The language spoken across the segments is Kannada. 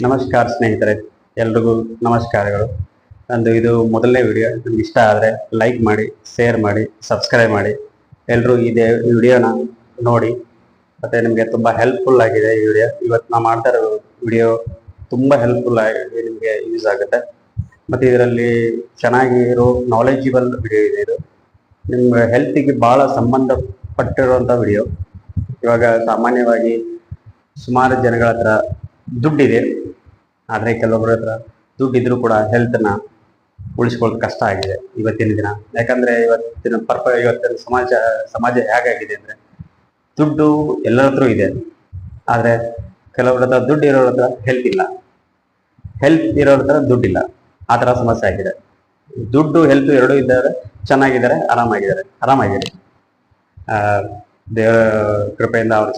ನಮಸ್ಕಾರ ಸ್ನೇಹಿತರೆ, ಎಲ್ರಿಗೂ ನಮಸ್ಕಾರಗಳು. ನಂದು ಇದು ಮೊದಲನೇ ವಿಡಿಯೋ. ನಿಮ್ಗೆ ಇಷ್ಟ ಆದರೆ ಲೈಕ್ ಮಾಡಿ, ಶೇರ್ ಮಾಡಿ, ಸಬ್ಸ್ಕ್ರೈಬ್ ಮಾಡಿ. ಎಲ್ಲರೂ ಈ ವಿಡಿಯೋನ ನೋಡಿ. ಮತ್ತು ನಿಮಗೆ ತುಂಬ ಹೆಲ್ಪ್ಫುಲ್ ಆಗಿದೆ ಈ ವಿಡಿಯೋ. ಇವತ್ತು ನಾನು ಮಾಡ್ತಾ ಇರೋ ವಿಡಿಯೋ ತುಂಬ ಹೆಲ್ಪ್ಫುಲ್ ಆಗಿ ನಿಮಗೆ ಯೂಸ್ ಆಗುತ್ತೆ. ಮತ್ತು ಇದರಲ್ಲಿ ಚೆನ್ನಾಗಿರೋ ನಾಲೆಜಿಬಲ್ ವಿಡಿಯೋ ಇದೆ. ಇದು ನಿಮ್ಮ ಹೆಲ್ತಿಗೆ ಭಾಳ ಸಂಬಂಧಪಟ್ಟಿರುವಂಥ ವಿಡಿಯೋ. ಇವಾಗ ಸಾಮಾನ್ಯವಾಗಿ ಸುಮಾರು ಜನಗಳ ಹತ್ರ ದುಡ್ಡಿದೆ, ಆದರೆ ಕೆಲವೊಬ್ಬರ ಹತ್ರ ದುಡ್ಡಿದ್ರೂ ಕೂಡ ಹೆಲ್ತನ್ನ ಉಳಿಸ್ಕೊಳ್ಳೋದು ಕಷ್ಟ ಆಗಿದೆ ಇವತ್ತಿನ ದಿನ. ಯಾಕಂದರೆ ಇವತ್ತಿನ ಸಮಾಜ ಹೇಗಾಗಿದೆ ಅಂದರೆ, ದುಡ್ಡು ಎಲ್ಲರ ಹತ್ರ ಇದೆ, ಆದರೆ ಕೆಲವ್ರ ಹತ್ರ ದುಡ್ಡು ಇರೋರ ಹತ್ರ ಹೆಲ್ತ್ ಇಲ್ಲ, ಹೆಲ್ತ್ ಇರೋರ ಹತ್ರ ದುಡ್ಡಿಲ್ಲ. ಆ ಥರ ಸಮಸ್ಯೆ ಆಗಿದೆ. ದುಡ್ಡು ಹೆಲ್ತ್ ಎರಡೂ ಇದ್ದಾರೆ, ಚೆನ್ನಾಗಿದ್ದಾರೆ, ಆರಾಮಾಗಿದ್ದಾರೆ. ದೇವರ ಕೃಪೆಯಿಂದ ಅವ್ರು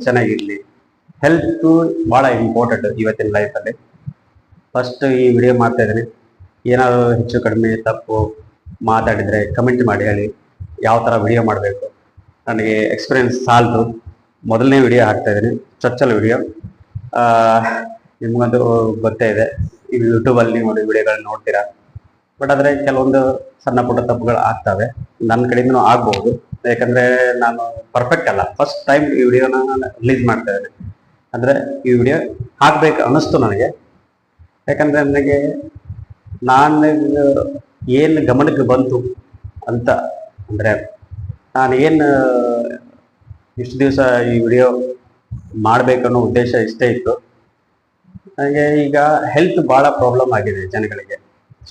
ಚೆನ್ನಾಗಿರಲಿ. ಹೆಲ್ತ್ ಭಾಳ ಇಂಪಾರ್ಟೆಂಟ್ ಇವತ್ತಿನ ಲೈಫಲ್ಲಿ. ಫಸ್ಟ್ ಈ ವಿಡಿಯೋ ಮಾಡ್ತಾ ಇದ್ದೀನಿ. ಏನಾದರೂ ಹೆಚ್ಚು ಕಡಿಮೆ ತಪ್ಪು ಮಾತಾಡಿದರೆ ಕಮೆಂಟ್ ಮಾಡಿ ಹೇಳಿ, ಯಾವ ಥರ ವಿಡಿಯೋ ಮಾಡಬೇಕು. ನನಗೆ ಎಕ್ಸ್ಪೀರಿಯನ್ಸ್ ಸಾಲದು. ಮೊದಲನೇ ವಿಡಿಯೋ ಹಾಕ್ತಾ ಇದ್ದೀನಿ, ಚೊಚ್ಚಲ ವಿಡಿಯೋ. ನಿಮಗಂತೂ ಗೊತ್ತೇ ಇದೆ, ಈ ಯೂಟ್ಯೂಬಲ್ಲಿ ನೀವು ವಿಡಿಯೋಗಳನ್ನ ನೋಡ್ತೀರಾ. ಬಟ್ ಆದರೆ ಕೆಲವೊಂದು ಸಣ್ಣ ಪುಟ್ಟ ತಪ್ಪುಗಳು ಆಗ್ತವೆ, ನನ್ನ ಕಡೆಯಿಂದನೂ ಆಗ್ಬೋದು. ಯಾಕಂದರೆ ನಾನು ಪರ್ಫೆಕ್ಟ್ ಅಲ್ಲ, ಫಸ್ಟ್ ಟೈಮ್ ಈ ವಿಡಿಯೋನ ರಿಲೀಸ್ ಮಾಡ್ತಾ ಇದ್ದೀನಿ. ಅಂದರೆ ಈ ವಿಡಿಯೋ ಹಾಕಬೇಕು ಅನ್ನಿಸ್ತು ನನಗೆ. ಯಾಕಂದರೆ ನಾನು ಏನು ಗಮನಕ್ಕೆ ಬಂತು ಅಂತ ಅಂದರೆ, ನಾನು ಇಷ್ಟು ದಿವಸ ಈ ವಿಡಿಯೋ ಮಾಡಬೇಕನ್ನೋ ಉದ್ದೇಶ ಇಷ್ಟೇ ಇತ್ತು. ನನಗೆ ಈಗ ಹೆಲ್ತ್ ಭಾಳ ಪ್ರಾಬ್ಲಮ್ ಆಗಿದೆ ಜನಗಳಿಗೆ.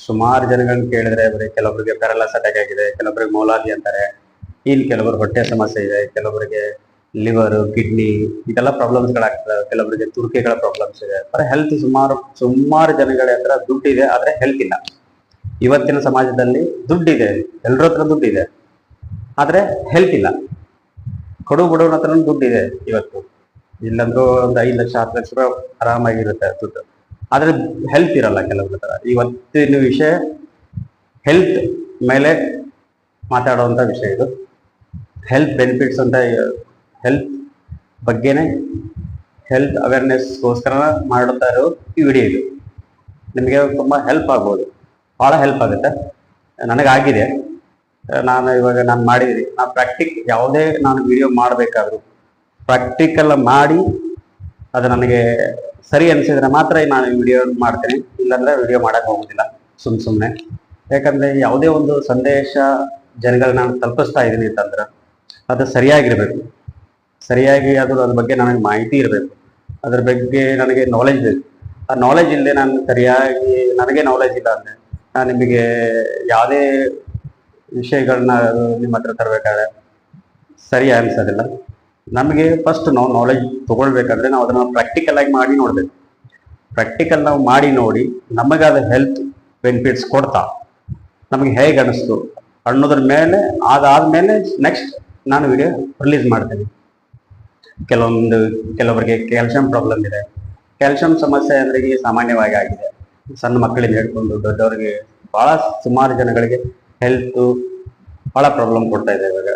ಸುಮಾರು ಜನಗಳನ್ನ ಕೇಳಿದ್ರೆ ಬರೀ ಕೆಲವೊಬ್ಬರಿಗೆ ಪ್ಯಾರಲೈಸ್ ಅಟ್ಯಾಕ್ ಆಗಿದೆ, ಕೆಲವೊಬ್ಬರಿಗೆ ಮೌಲಾದಿ ಅಂತಾರೆ, ಇನ್ನು ಕೆಲವರು ಹೊಟ್ಟೆ ಸಮಸ್ಯೆ ಇದೆ, ಕೆಲವರಿಗೆ ಲಿವರು, ಕಿಡ್ನಿ ಇದೆಲ್ಲ ಪ್ರಾಬ್ಲಮ್ಸ್ಗಳಾಗ್ತದೆ, ಕೆಲವರಿಗೆ ತುರ್ಕೆಗಳ ಪ್ರಾಬ್ಲಮ್ಸ್ ಇದೆ. ಹೆಲ್ತ್ ಸುಮಾರು ಜನಗಳ ಹತ್ರ ದುಡ್ಡಿದೆ, ಆದರೆ ಹೆಲ್ತ್ ಇಲ್ಲ. ಇವತ್ತಿನ ಸಮಾಜದಲ್ಲಿ ದುಡ್ಡಿದೆ, ಎಲ್ಲರ ಹತ್ರ ದುಡ್ಡಿದೆ, ಆದರೆ ಹೆಲ್ತ್ ಇಲ್ಲ. ಬಡವನ ಹತ್ರ ದುಡ್ಡಿದೆ ಇವತ್ತು, ಇಲ್ಲಂದ್ರೂ ಒಂದು 5 ಲಕ್ಷ 10 ಲಕ್ಷ ರೂಪಾಯಿ ಆರಾಮಾಗಿರುತ್ತೆ ದುಡ್ಡು, ಆದರೆ ಹೆಲ್ತ್ ಇರಲ್ಲ ಕೆಲವ್ರ ಹತ್ರ. ಇವತ್ತಿನ ವಿಷಯ ಹೆಲ್ತ್ ಮೇಲೆ ಮಾತಾಡುವಂಥ ವಿಷಯ ಇದು. ಹೆಲ್ತ್ ಬೆನಿಫಿಟ್ಸ್ ಅಂತ, ಹೆಲ್ತ್ ಬಗ್ಗೆನೇ, ಹೆಲ್ತ್ ಅವೇರ್ನೆಸ್ಗೋಸ್ಕರ ಮಾಡುತ್ತಾ ಇರೋ ಈ ವಿಡಿಯೋ ಇದು. ನಿಮಗೆ ತುಂಬ ಹೆಲ್ಪ್ ಆಗ್ಬೋದು, ಭಾಳ ಹೆಲ್ಪ್ ಆಗುತ್ತೆ. ನನಗಾಗಿದೆ. ನಾನು ಮಾಡಿದ್ದೀನಿ. ಯಾವುದೇ ನಾನು ವಿಡಿಯೋ ಮಾಡಬೇಕಾದ್ರೂ ಪ್ರಾಕ್ಟಿಕಲ್ ಮಾಡಿ ಅದು ನನಗೆ ಸರಿ ಅನಿಸಿದ್ರೆ ಮಾತ್ರ ನಾನು ಈ ವಿಡಿಯೋ ಮಾಡ್ತೀನಿ, ಇಲ್ಲಾಂದರೆ ವಿಡಿಯೋ ಮಾಡೋಕ್ಕೆ ಹೋಗೋದಿಲ್ಲ ಸುಮ್ಮನೆ. ಯಾಕಂದರೆ ಯಾವುದೇ ಒಂದು ಸಂದೇಶ ಜನಗಳನ್ನ ನಾನು ತಲುಪಿಸ್ತಾ ಇದ್ದೀನಿ ಅಂತಂದ್ರೆ ಅದು ಸರಿಯಾಗಿರ್ಬೇಕು. ಅದ್ರ ಬಗ್ಗೆ ನನಗೆ ಮಾಹಿತಿ ಇರಬೇಕು, ಅದ್ರ ಬಗ್ಗೆ ನನಗೆ ನಾಲೆಜ್ ಬೇಕು. ಆ ನಾಲೆಜ್ ಇಲ್ಲದೆ ನನಗೆ ನಾಲೆಜ್ ಇಲ್ಲ ಅಂದರೆ ನಾನು ನಿಮಗೆ ಯಾವುದೇ ವಿಷಯಗಳನ್ನ ನಿಮ್ಮ ಹತ್ರ ತರಬೇಕಾದ್ರೆ ಸರಿ ಅನಿಸೋದಿಲ್ಲ. ನಮಗೆ ಫಸ್ಟ್ ನಾವು ನಾಲೆಜ್ ತೊಗೊಳ್ಬೇಕಾದ್ರೆ ನಾವು ಅದನ್ನು ಪ್ರಾಕ್ಟಿಕಲ್ ಆಗಿ ಮಾಡಿ ನೋಡಬೇಕು. ಪ್ರಾಕ್ಟಿಕಲ್ ನಾವು ಮಾಡಿ ನೋಡಿ ನಮಗಾದ ಹೆಲ್ತ್ ಬೆನಿಫಿಟ್ಸ್ ಕೊಡ್ತಾ ನಮಗೆ ಹೇಗೆ ಅನಿಸ್ತು ಅನ್ನೋದ್ರ ಮೇಲೆ, ಅದಾದಮೇಲೆ ನೆಕ್ಸ್ಟ್ ನಾನು ವಿಡಿಯೋ ರಿಲೀಸ್ ಮಾಡ್ತೀನಿ. ಕೆಲವರಿಗೆ ಕ್ಯಾಲ್ಸಿಯಂ ಪ್ರಾಬ್ಲಮ್ ಇದೆ. ಕ್ಯಾಲ್ಸಿಯಂ ಸಮಸ್ಯೆ ಅಂದರೆ ಈಗ ಸಾಮಾನ್ಯವಾಗಿ ಆಗಿದೆ. ಸಣ್ಣ ಮಕ್ಕಳಿಂದ ಹೇಳ್ಕೊಂಡು ದೊಡ್ಡವರಿಗೆ ಸುಮಾರು ಜನಗಳಿಗೆ ಹೆಲ್ತ್ ಭಾಳ ಪ್ರಾಬ್ಲಮ್ ಕೊಡ್ತಾ ಇದೆ ಇವಾಗ.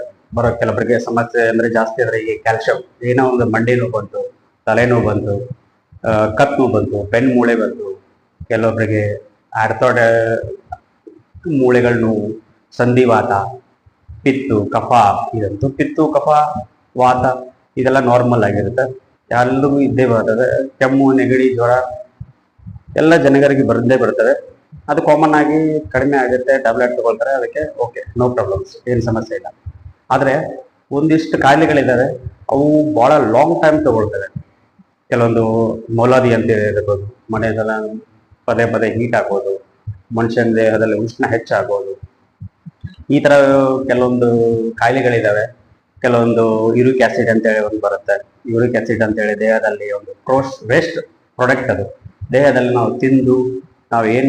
ಕೆಲವರಿಗೆ ಸಮಸ್ಯೆ ಅಂದರೆ ಜಾಸ್ತಿ ಅಂದರೆ ಈಗ ಕ್ಯಾಲ್ಸಿಯಂ, ಏನೋ ಒಂದು ಮಂಡಿ ನೋವು ಬಂತು, ತಲೆನೋವು ಬಂತು, ಕತ್ತು ನೋವು ಬಂತು, ಬೆನ್ನು ಮೂಳೆ ಬಂತು, ಕೆಲವೊಬ್ಬರಿಗೆ ಆರ್ಥೋಡ್ ಮೂಳೆಗಳ ನೋವು, ಸಂಧಿವಾತ, ಪಿತ್ತು, ಕಫ. ಇದಂತೂ ಪಿತ್ತು, ಕಫ, ವಾತ ಇದೆಲ್ಲ ನಾರ್ಮಲ್ ಆಗಿರುತ್ತೆ, ಎಲ್ಲರಿಗೂ ಇದ್ದೇ ಬರ್ತದೆ. ಕೆಮ್ಮು, ನೆಗಡಿ, ಜ್ವರ ಎಲ್ಲ ಜನಗಳಿಗೆ ಬರ್ತವೆ. ಅದು ಕಾಮನ್ ಆಗಿ ಕಡಿಮೆ ಆಗುತ್ತೆ, ಟ್ಯಾಬ್ಲೆಟ್ ತಗೊಳ್ತಾರೆ, ಅದಕ್ಕೆ ಓಕೆ, ನೋ ಪ್ರಾಬ್ಲಮ್ಸ್, ಏನು ಸಮಸ್ಯೆ ಇಲ್ಲ. ಆದರೆ ಒಂದಿಷ್ಟು ಕಾಯಿಲೆಗಳಿದ್ದಾವೆ, ಅವು ಭಾಳ ಲಾಂಗ್ ಟೈಮ್ ತಗೊಳ್ತವೆ. ಕೆಲವೊಂದು ಮೌಲಾದಿ ಅಂತ ಇರ್ಬೋದು, ಮನೆಯದೆಲ್ಲ ಪದೇ ಹೀಟ್ ಆಗೋದು, ಮನುಷ್ಯನ ದೇಹದಲ್ಲಿ ಉಷ್ಣ ಹೆಚ್ಚಾಗೋದು, ಈ ಥರ ಕೆಲವೊಂದು ಕಾಯಿಲೆಗಳಿದ್ದಾವೆ. ಕೆಲವೊಂದು ಯೂರಿಕ್ ಆಸಿಡ್ ಅಂತೇಳಿ ಒಂದು ಬರುತ್ತೆ. ಯೂರಿಕ್ ಆಸಿಡ್ ಅಂತೇಳಿ ದೇಹದಲ್ಲಿ ಒಂದು ವೇಸ್ಟ್ ಪ್ರಾಡಕ್ಟ್. ಅದು ದೇಹದಲ್ಲಿ ನಾವು ತಿಂದು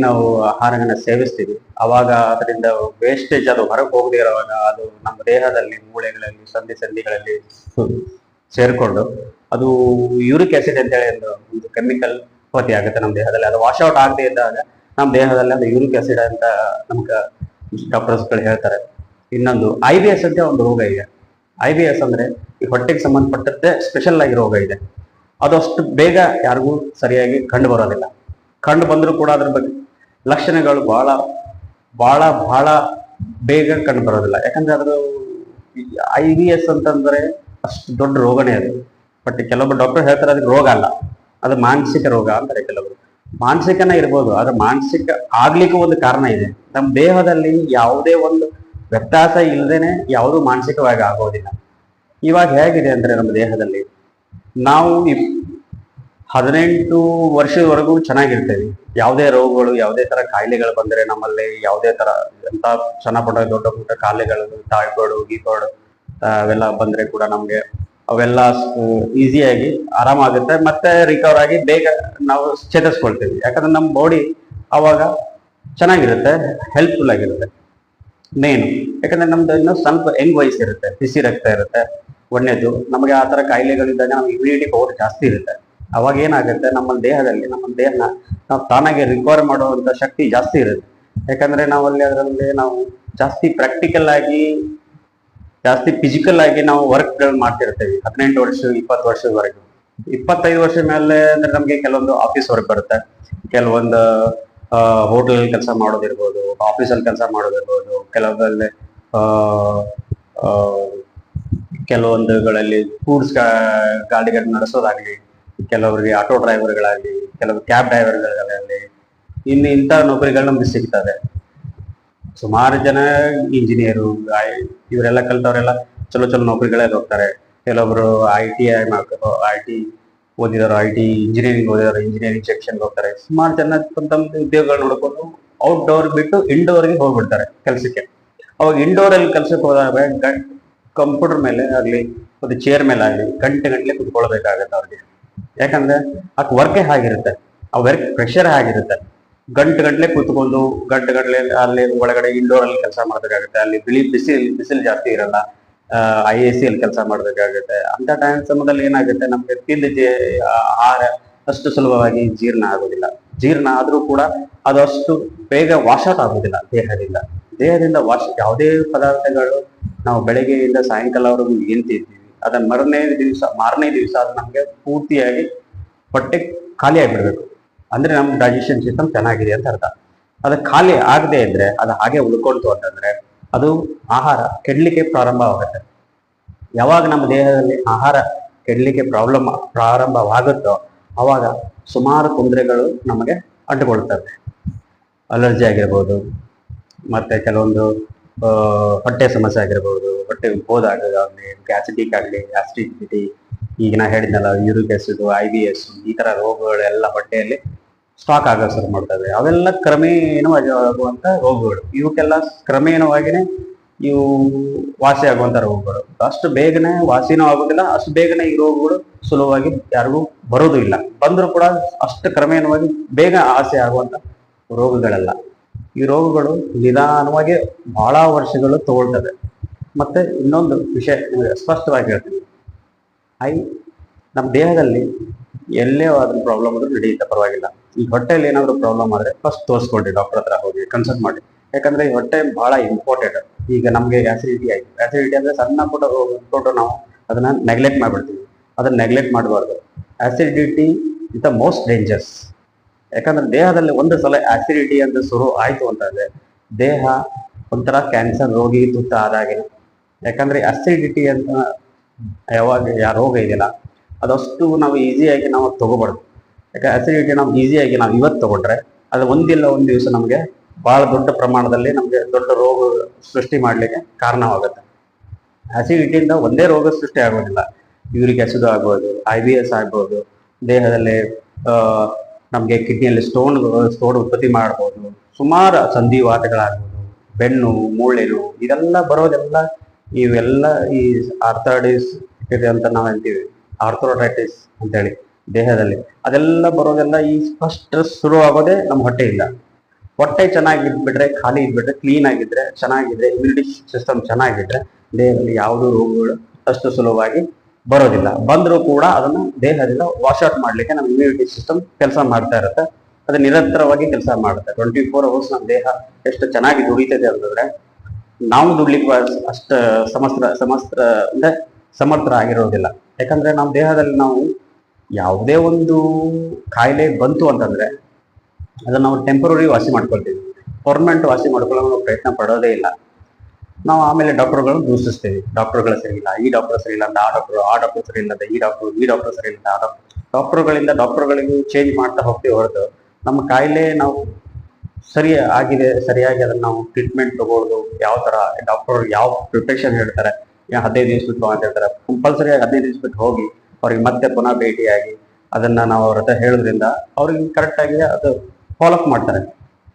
ನಾವು ಆಹಾರಗಳನ್ನ ಸೇವಿಸ್ತೀವಿ, ಅವಾಗ ಅದರಿಂದ ವೇಸ್ಟೇಜ್ ಅದು ಹೊರಗೆ ಹೋಗದೇ ಇರೋವಾಗ ಅದು ನಮ್ಮ ದೇಹದಲ್ಲಿ ಮೂಳೆಗಳಲ್ಲಿ ಸಂಧಿಗಳಲ್ಲಿ ಸೇರಿಕೊಂಡು ಅದು ಯೂರಿಕ್ ಆಸಿಡ್ ಅಂತೇಳಿ ಒಂದು ಕೆಮಿಕಲ್ ಉತ್ಪತ್ತಿ ಆಗುತ್ತೆ ನಮ್ಮ ದೇಹದಲ್ಲಿ. ಅದು ವಾಶ್ಔಟ್ ಆಗದೆ ಇದ್ದಾಗ ನಮ್ಮ ದೇಹದಲ್ಲಿ ಅದು ಯೂರಿಕ್ ಆಸಿಡ್ ಅಂತ ನಮ್ಗೆ ಡಾಕ್ಟರ್ಸ್ಗಳು ಹೇಳ್ತಾರೆ. ಇನ್ನೊಂದು IBS ಅಂತ ಒಂದು ರೋಗ ಇದೆ. IBS ಅಂದರೆ ಈ ಹೊಟ್ಟೆಗೆ ಸಂಬಂಧಪಟ್ಟದ್ದೇ ಸ್ಪೆಷಲ್ ಆಗಿ ರೋಗ ಇದೆ. ಅದಷ್ಟು ಬೇಗ ಯಾರಿಗೂ ಸರಿಯಾಗಿ ಕಂಡು ಬರೋದಿಲ್ಲ. ಕಂಡು ಬಂದರೂ ಕೂಡ ಅದ್ರ ಬಗ್ಗೆ ಲಕ್ಷಣಗಳು ಬಹಳ ಬಹಳ ಬಹಳ ಬೇಗ ಕಂಡು ಬರೋದಿಲ್ಲ. ಯಾಕಂದ್ರೆ ಅದ್ರ IBS ಅಂತಂದ್ರೆ ಅಷ್ಟು ದೊಡ್ಡ ರೋಗನೇ ಅದು. ಬಟ್ ಕೆಲವೊಬ್ಬರು ಡಾಕ್ಟರ್ ಹೇಳ್ತಾರೆ ಅದಕ್ಕೆ ರೋಗ ಅಲ್ಲ, ಅದು ಮಾನಸಿಕ ರೋಗ ಅಂತಾರೆ ಕೆಲವರು. ಮಾನಸಿಕನ ಇರ್ಬೋದು, ಆದ್ರೆ ಮಾನಸಿಕ ಆಗ್ಲಿಕ್ಕೂ ಒಂದು ಕಾರಣ ಇದೆ. ನಮ್ಮ ದೇಹದಲ್ಲಿ ಯಾವುದೇ ಒಂದು ವ್ಯತ್ಯಾಸ ಇಲ್ಲದೇನೆ ಯಾವುದು ಮಾನಸಿಕವಾಗಿ ಆಗೋದಿಲ್ಲ. ಇವಾಗ ಹೇಗಿದೆ ಅಂದ್ರೆ ನಮ್ಮ ದೇಹದಲ್ಲಿ ನಾವು 18 ವರ್ಷದವರೆಗೂ ಚೆನ್ನಾಗಿರ್ತೇವೆ. ಯಾವುದೇ ರೋಗಗಳು, ಯಾವುದೇ ತರ ಕಾಯಿಲೆಗಳು ಬಂದರೆ ನಮ್ಮಲ್ಲಿ ಯಾವುದೇ ತರ ಎಂತ ಸಣ್ಣ ಪುಟ್ಟ ದೊಡ್ಡ ಪುಟ್ಟ ಕಾಯಿಲೆಗಳು, ಟೈಫಾಯ್ಡ್ ಗೀಫಾಯ್ಡ್ ಅವೆಲ್ಲ ಬಂದ್ರೆ ಕೂಡ ನಮ್ಗೆ ಅವೆಲ್ಲ ಈಸಿಯಾಗಿ ಆರಾಮಾಗುತ್ತೆ, ಮತ್ತೆ ರಿಕವರ್ ಆಗಿ ಬೇಗ ನಾವು ಚೇತರಿಸ್ಕೊಳ್ತೇವೆ. ಯಾಕಂದ್ರೆ ನಮ್ಮ ಬಾಡಿ ಅವಾಗ ಚೆನ್ನಾಗಿರುತ್ತೆ, ಹೆಲ್ಪ್ಫುಲ್ ಆಗಿರುತ್ತೆ ಮೇನ್. ಯಾಕಂದ್ರೆ ನಮ್ದು ಇನ್ನೂ ಸ್ವಲ್ಪ ಯಂಗ್ ವಯಸ್ಸಿರುತ್ತೆ, ಬಿಸಿ ರಕ್ತ ಇರುತ್ತೆ, ಒಳ್ಳೆಯದು. ನಮಗೆ ಆ ತರ ಕಾಯಿಲೆಗಳಿದ್ದಾಗ ನಮ್ಗೆ ಇಮ್ಯುನಿಟಿ ಪವರ್ ಜಾಸ್ತಿ ಇರುತ್ತೆ. ಅವಾಗ ಏನಾಗುತ್ತೆ, ನಮ್ಮ ದೇಹದಲ್ಲಿ ನಮ್ಮ ದೇಹನ ನಾವು ತಾನಾಗಿ ರಿಕವರ್ ಮಾಡುವಂತ ಶಕ್ತಿ ಜಾಸ್ತಿ ಇರುತ್ತೆ. ಯಾಕಂದ್ರೆ ನಾವಲ್ಲಿ ಅದರಲ್ಲಿ ನಾವು ಜಾಸ್ತಿ ಪ್ರಾಕ್ಟಿಕಲ್ ಆಗಿ, ಜಾಸ್ತಿ ಫಿಸಿಕಲ್ ಆಗಿ ನಾವು ವರ್ಕ್ಗಳು ಮಾಡ್ತಿರ್ತೇವೆ. 18 ವರ್ಷ 20 ವರ್ಷದವರೆಗೂ. 25 ವರ್ಷ ಮೇಲೆ ಅಂದ್ರೆ ನಮ್ಗೆ ಕೆಲವೊಂದು ಆಫೀಸ್ ವರ್ಕ್ ಬರುತ್ತೆ, ಕೆಲವೊಂದು ಹೋಟೆಲ್ ಕೆಲಸ ಮಾಡೋದಿರ್ಬೋದು, ಆಫೀಸಲ್ಲಿ ಕೆಲಸ ಮಾಡೋದಿರ್ಬೋದು, ಕೆಲವೊಂದುಗಳಲ್ಲಿ ಗೂಡ್ಸ್ ಗಾಡಿಗಳು ನಡೆಸೋದಾಗ್ಲಿ, ಕೆಲವರಿಗೆ ಆಟೋ ಡ್ರೈವರ್ಗಳಾಗಲಿ, ಕೆಲವು ಕ್ಯಾಬ್ ಡ್ರೈವರ್ಗಳಾಗಲಿ, ಇಂಥ ನೌಕರಿಗಳು ನಮ್ಗೆ ಸಿಗ್ತದೆ. ಸುಮಾರು ಜನ ಇಂಜಿನಿಯರು ಇವರೆಲ್ಲ ಕಲ್ತವರೆಲ್ಲ ಚಲೋ ಚಲೋ ನೌಕರಿಗಳೇ ಹೋಗ್ತಾರೆ. ಕೆಲವೊಬ್ರು IT ಓದಿದವರು ಇಂಜಿನಿಯರಿಂಗ್ ಓದಿದವರು ಇಂಜಿನಿಯರಿಂಗ್ ಸೆಕ್ಷನ್ಗೆ ಹೋಗ್ತಾರೆ. ಸುಮಾರು ಜನ ತಮ್ಮ ಉದ್ಯೋಗಗಳು ನೋಡ್ಕೊಂಡು ಔಟ್ಡೋರ್ ಬಿಟ್ಟು ಇಂಡೋರ್ಗೆ ಹೋಗ್ಬಿಡ್ತಾರೆ ಕೆಲಸಕ್ಕೆ. ಅವಾಗ ಇಂಡೋರ್ ಅಲ್ಲಿ ಕೆಲಸಕ್ಕೆ ಹೋದಾಗ ಕಂಪ್ಯೂಟರ್ ಮೇಲೆ ಆಗಲಿ, ಒಂದು ಚೇರ್ ಮೇಲೆ ಆಗಲಿ ಗಂಟೆ ಕುತ್ಕೊಳ್ಬೇಕಾಗತ್ತೆ ಅವ್ರಿಗೆ. ಯಾಕಂದ್ರೆ ಅದು ವರ್ಕೇ ಆಗಿರುತ್ತೆ, ಆ ವರ್ಕ್ ಪ್ರೆಷರ್ ಆಗಿರುತ್ತೆ. ಗಂಟೆ ಕೂತ್ಕೊಂಡು ಗಂಟೆ ಅಲ್ಲಿ ಒಳಗಡೆ ಇಂಡೋರ್ ಅಲ್ಲಿ ಕೆಲಸ ಮಾಡ್ಬೇಕಾಗುತ್ತೆ. ಅಲ್ಲಿ ಬಿಸಿಲು ಜಾಸ್ತಿ ಇರಲ್ಲ, IAC ಅಲ್ಲಿ ಕೆಲಸ ಮಾಡ್ಬೇಕಾಗುತ್ತೆ. ಅಂತ ಸಮಯದಲ್ಲಿ ಏನಾಗುತ್ತೆ, ನಮ್ಗೆ ತಿಂದ ಆಹಾರ ಅಷ್ಟು ಸುಲಭವಾಗಿ ಜೀರ್ಣ ಆಗೋದಿಲ್ಲ. ಜೀರ್ಣ ಆದ್ರೂ ಕೂಡ ಅದು ಅಷ್ಟು ಬೇಗ ವಾಶ್ ಔಟ್ ಆಗೋದಿಲ್ಲ ದೇಹದಿಂದ ಯಾವುದೇ ಪದಾರ್ಥಗಳು ನಾವು ಬೆಳಗ್ಗೆಯಿಂದ ಸಾಯಂಕಾಲವರೆಗೂ ಏನ್ ತಿಂತೀವಿ, ಅದನ್ನ ಮಾರನೇ ದಿವಸ ಅದು ನಮ್ಗೆ ಪೂರ್ತಿಯಾಗಿ ಹೊಟ್ಟೆ ಖಾಲಿ ಆಗಿಬಿಡ್ಬೇಕು. ಅಂದ್ರೆ ನಮ್ ಡೈಜೆಷನ್ ಸಿಸ್ಟಮ್ ಚೆನ್ನಾಗಿದೆ ಅಂತ ಅರ್ಥ. ಅದು ಖಾಲಿ ಆಗದೆ ಇದ್ರೆ, ಅದು ಹಾಗೆ ಉಳ್ಕೊಳ್ತು ಅಂತಂದ್ರೆ ಅದು ಆಹಾರ ಕೆಡ್ಲಿಕ್ಕೆ ಪ್ರಾರಂಭವಾಗುತ್ತೆ. ಯಾವಾಗ ನಮ್ಮ ದೇಹದಲ್ಲಿ ಆಹಾರ ಕೆಡ್ಲಿಕ್ಕೆ ಪ್ರಾರಂಭವಾಗುತ್ತೋ ಅವಾಗ ಸುಮಾರು ತೊಂದರೆಗಳು ನಮಗೆ ಅಂಟುಕೊಳ್ತವೆ. ಅಲರ್ಜಿ ಆಗಿರ್ಬೋದು, ಮತ್ತೆ ಕೆಲವೊಂದು ಹೊಟ್ಟೆ ಸಮಸ್ಯೆ ಆಗಿರ್ಬೋದು, ಹೊಟ್ಟೆ ಹೋದಾಗಲಿ, ಗ್ಯಾಸ್ಟ್ರಿಕ್ ಆಗಲಿ, ಆಸಿಡಿಟಿ, ಈಗ ನಾ ಹೇಳಿದ್ನಲ್ಲ ಯೂರಿಕ್ ಆಸಿಡ್, IBS, ಈ ತರ ರೋಗಗಳೆಲ್ಲ ಹೊಟ್ಟೆಯಲ್ಲಿ ಸ್ಟಾಕ್ ಆಗ ಶುರು ಮಾಡ್ತವೆ. ಅವೆಲ್ಲ ಕ್ರಮೇಣವಾಗಿ ಆಗುವಂತ ರೋಗಗಳು. ಇವಕ್ಕೆಲ್ಲ ಕ್ರಮೇಣವಾಗಿನೇ ಇವು ವಾಸಿ ಆಗುವಂತ ರೋಗಗಳು. ಅಷ್ಟು ಬೇಗನೆ ವಾಸಿನೂ ಆಗೋದಿಲ್ಲ, ಅಷ್ಟು ಬೇಗನೆ ಈ ರೋಗಗಳು ಸುಲಭವಾಗಿ ಯಾರಿಗೂ ಬರೋದು ಇಲ್ಲ. ಬಂದರೂ ಕೂಡ ಅಷ್ಟು ಕ್ರಮೇಣವಾಗಿ ಬೇಗ ಆಸೆ ಆಗುವಂತ ರೋಗಗಳೆಲ್ಲ. ಈ ರೋಗಗಳು ನಿಧಾನವಾಗಿ ಬಹಳ ವರ್ಷಗಳು ತಗೊಳ್ತವೆ. ಮತ್ತೆ ಇನ್ನೊಂದು ವಿಷಯ ಸ್ಪಷ್ಟವಾಗಿ ಹೇಳ್ತೀನಿ, ನಮ್ಮ ದೇಹದಲ್ಲಿ ಎಲ್ಲೇ ಆದ್ರೂ ಪ್ರಾಬ್ಲಮ್ ಆದ್ರೂ ನಡೆಯುತ್ತೆ, ಪರವಾಗಿಲ್ಲ. ಈ ಹೊಟ್ಟೆಯಲ್ಲಿ ಏನಾದ್ರು ಪ್ರಾಬ್ಲಮ್ ಆದ್ರೆ ಫಸ್ಟ್ ತೋರಿಸ್ಕೊಳ್ರಿ, ಡಾಕ್ಟರ್ ಹತ್ರ ಹೋಗಿ ಕನ್ಸಲ್ಟ್ ಮಾಡಿ. ಯಾಕಂದ್ರೆ ಈ ಹೊಟ್ಟೆ ಬಹಳ ಇಂಪಾರ್ಟೆಂಟ್. ಈಗ ನಮ್ಗೆ ಆಸಿಡಿಟಿ ಆಯ್ತು, ಆಸಿಡಿಟಿ ಅಂದ್ರೆ ಸಣ್ಣ ಪುಟ್ಟ ನಾವು ಅದನ್ನ ನೆಗ್ಲೆಕ್ಟ್ ಮಾಡ್ಬಿಡ್ತೀವಿ. ಅದನ್ನ ನೆಗ್ಲೆಕ್ಟ್ ಮಾಡಬಾರ್ದು. Acidity is the most dangers. ಯಾಕಂದ್ರೆ ದೇಹದಲ್ಲಿ ಒಂದು ಸಲ ಆಸಿಡಿಟಿ ಅಂತ ಶುರು ಆಯ್ತು ಅಂತಂದ್ರೆ ದೇಹ ಒಂಥರ ಕ್ಯಾನ್ಸರ್ ರೋಗಿ ತುತ್ತ ಆದಾಗೆ. ಯಾಕಂದ್ರೆ ಆಸಿಡಿಟಿ ಅಂತ ಯಾವ ರೋಗ ಇದೆಯಲ್ಲ, ಅದಷ್ಟು ನಾವು ಈಸಿಯಾಗಿ ನಾವು ತಗೋಬಾರ್ದು. ಯಾಕೆ ಆಸಿಡಿಟಿ ನಾವು ಈಸಿಯಾಗಿ ನಾವು ಇವತ್ತು ತಗೊಂಡ್ರೆ ಅದು ಒಂದಿಲ್ಲ ಒಂದು ದಿವಸ ನಮಗೆ ಬಹಳ ದೊಡ್ಡ ಪ್ರಮಾಣದಲ್ಲಿ ನಮಗೆ ದೊಡ್ಡ ರೋಗ ಸೃಷ್ಟಿ ಮಾಡ್ಲಿಕ್ಕೆ ಕಾರಣವಾಗುತ್ತೆ. ಆಸಿಡಿಟಿಯಿಂದ ಒಂದೇ ರೋಗ ಸೃಷ್ಟಿ ಆಗೋದಿಲ್ಲ, ಯೂರಿಕ್ ಆಸಿಡ್ ಆಗ್ಬೋದು, IBS ಆಗ್ಬೋದು, ದೇಹದಲ್ಲಿ ನಮಗೆ ಕಿಡ್ನಿಯಲ್ಲಿ ಸ್ಟೋನ್ ಉತ್ಪತ್ತಿ ಮಾಡ್ಬೋದು, ಸುಮಾರು ಸಂಧಿವಾತಗಳಾಗ್ಬೋದು, ಬೆನ್ನು ಮೂಳೆನು ಇದೆಲ್ಲ ಬರೋದೆಲ್ಲ ಇವೆಲ್ಲ ಈ ಆರ್ಥರೈಟಿಸ್ ಇದೆ ಅಂತ ನಾವು ಹೇಳ್ತೀವಿ, ಆರ್ಥರೈಟಿಸ್ ಅಂತೇಳಿ ದೇಹದಲ್ಲಿ ಅದೆಲ್ಲ ಬರೋದೆಲ್ಲ ಈ ಫಸ್ಟ್ ಶುರು ಆಗೋದೇ ನಮ್ಮ ಹೊಟ್ಟೆಯಿಂದ. ಹೊಟ್ಟೆ ಚೆನ್ನಾಗಿದ್ಬಿಟ್ರೆ, ಖಾಲಿ ಇದ್ಬಿಟ್ರೆ, ಕ್ಲೀನ್ ಆಗಿದ್ರೆ, ಚೆನ್ನಾಗಿದ್ರೆ, ಇಮ್ಯುನಿಟಿ ಸಿಸ್ಟಮ್ ಚೆನ್ನಾಗಿದ್ರೆ ದೇಹದಲ್ಲಿ ಯಾವುದೂ ರೋಗಗಳು ಅಷ್ಟು ಸುಲಭವಾಗಿ ಬರೋದಿಲ್ಲ. ಬಂದರೂ ಕೂಡ ಅದನ್ನ ದೇಹದಿಂದ ವಾಶ್ ಔಟ್ ಮಾಡ್ಲಿಕ್ಕೆ ನಮ್ಮ ಇಮ್ಯುನಿಟಿ ಸಿಸ್ಟಮ್ ಕೆಲಸ ಮಾಡ್ತಾ ಇರುತ್ತೆ. ಅದು ನಿರಂತರವಾಗಿ ಕೆಲಸ ಮಾಡುತ್ತೆ. 24 hours ನಮ್ಮ ದೇಹ ಎಷ್ಟು ಚೆನ್ನಾಗಿ ದುಡಿತದೆ ಅಂತಂದ್ರೆ ನಾವು ದುಡ್ಲಿಕ್ಕೆ ಅಷ್ಟು ಸಮರ್ಥರಾಗಿರೋದಿಲ್ಲ. ಯಾಕಂದ್ರೆ ನಮ್ಮ ದೇಹದಲ್ಲಿ ನಾವು ಯಾವುದೇ ಒಂದು ಕಾಯಿಲೆ ಬಂತು ಅಂತಂದ್ರೆ ಅದನ್ನ ನಾವು ಟೆಂಪರರಿ ವಾಸಿ ಮಾಡ್ಕೊಳ್ತೀವಿ, ಪರ್ಮನೆಂಟ್ ವಾಸಿ ಮಾಡ್ಕೊಳ್ಳೋ ನಾವು ಪ್ರಯತ್ನ ಪಡೋದೇ ಇಲ್ಲ. ನಾವು ಆಮೇಲೆ ಡಾಕ್ಟರ್ಗಳನ್ನು ದೂಷಿಸ್ತೀವಿ, ಡಾಕ್ಟರ್ಗಳು ಸರಿ ಇಲ್ಲ, ಈ ಡಾಕ್ಟರ್ ಸರಿ ಇಲ್ಲ ಅಂತ ಆ ಡಾಕ್ಟರ್ ಸರಿ ಇಲ್ಲ ಅಂತ ಈ ಡಾಕ್ಟರ್ ಸರಿ ಇಲ್ಲ ಅಂತ ಡಾಕ್ಟರ್ಗಳಿಂದ ಡಾಕ್ಟರ್ಗಳಿಗೂ ಚೇಂಜ್ ಮಾಡ್ತಾ ಹೋಗ್ತೀವಿ ಹೊರತು ನಮ್ಮ ಕಾಯಿಲೆ ನಾವು ಸರಿಯಾಗಿ ಅದನ್ನ ನಾವು ಟ್ರೀಟ್ಮೆಂಟ್ ತಗೊಳ್ಳೋದು ಯಾವ ತರ, ಡಾಕ್ಟರ್ ಯಾವ ಪ್ರಿಪ್ರೇಷನ್ ಹೇಳ್ತಾರೆ, 15 ದಿವಸ ಬಿಟ್ಟು ಅಂತ ಹೇಳ್ತಾರೆ, ಕಂಪಲ್ಸರಿ 15 ದಿವಸ ಬಿಟ್ಟು ಹೋಗಿ ಅವ್ರಿಗೆ ಮತ್ತೆ ಪುನಃ ಭೇಟಿಯಾಗಿ ಅದನ್ನ ನಾವು ಅವ್ರ ಹತ್ರ ಹೇಳೋದ್ರಿಂದ ಅವ್ರಿಗೆ ಕರೆಕ್ಟ್ ಆಗಿ ಅದು ಫಾಲೋ ಅಪ್ ಮಾಡ್ತಾರೆ.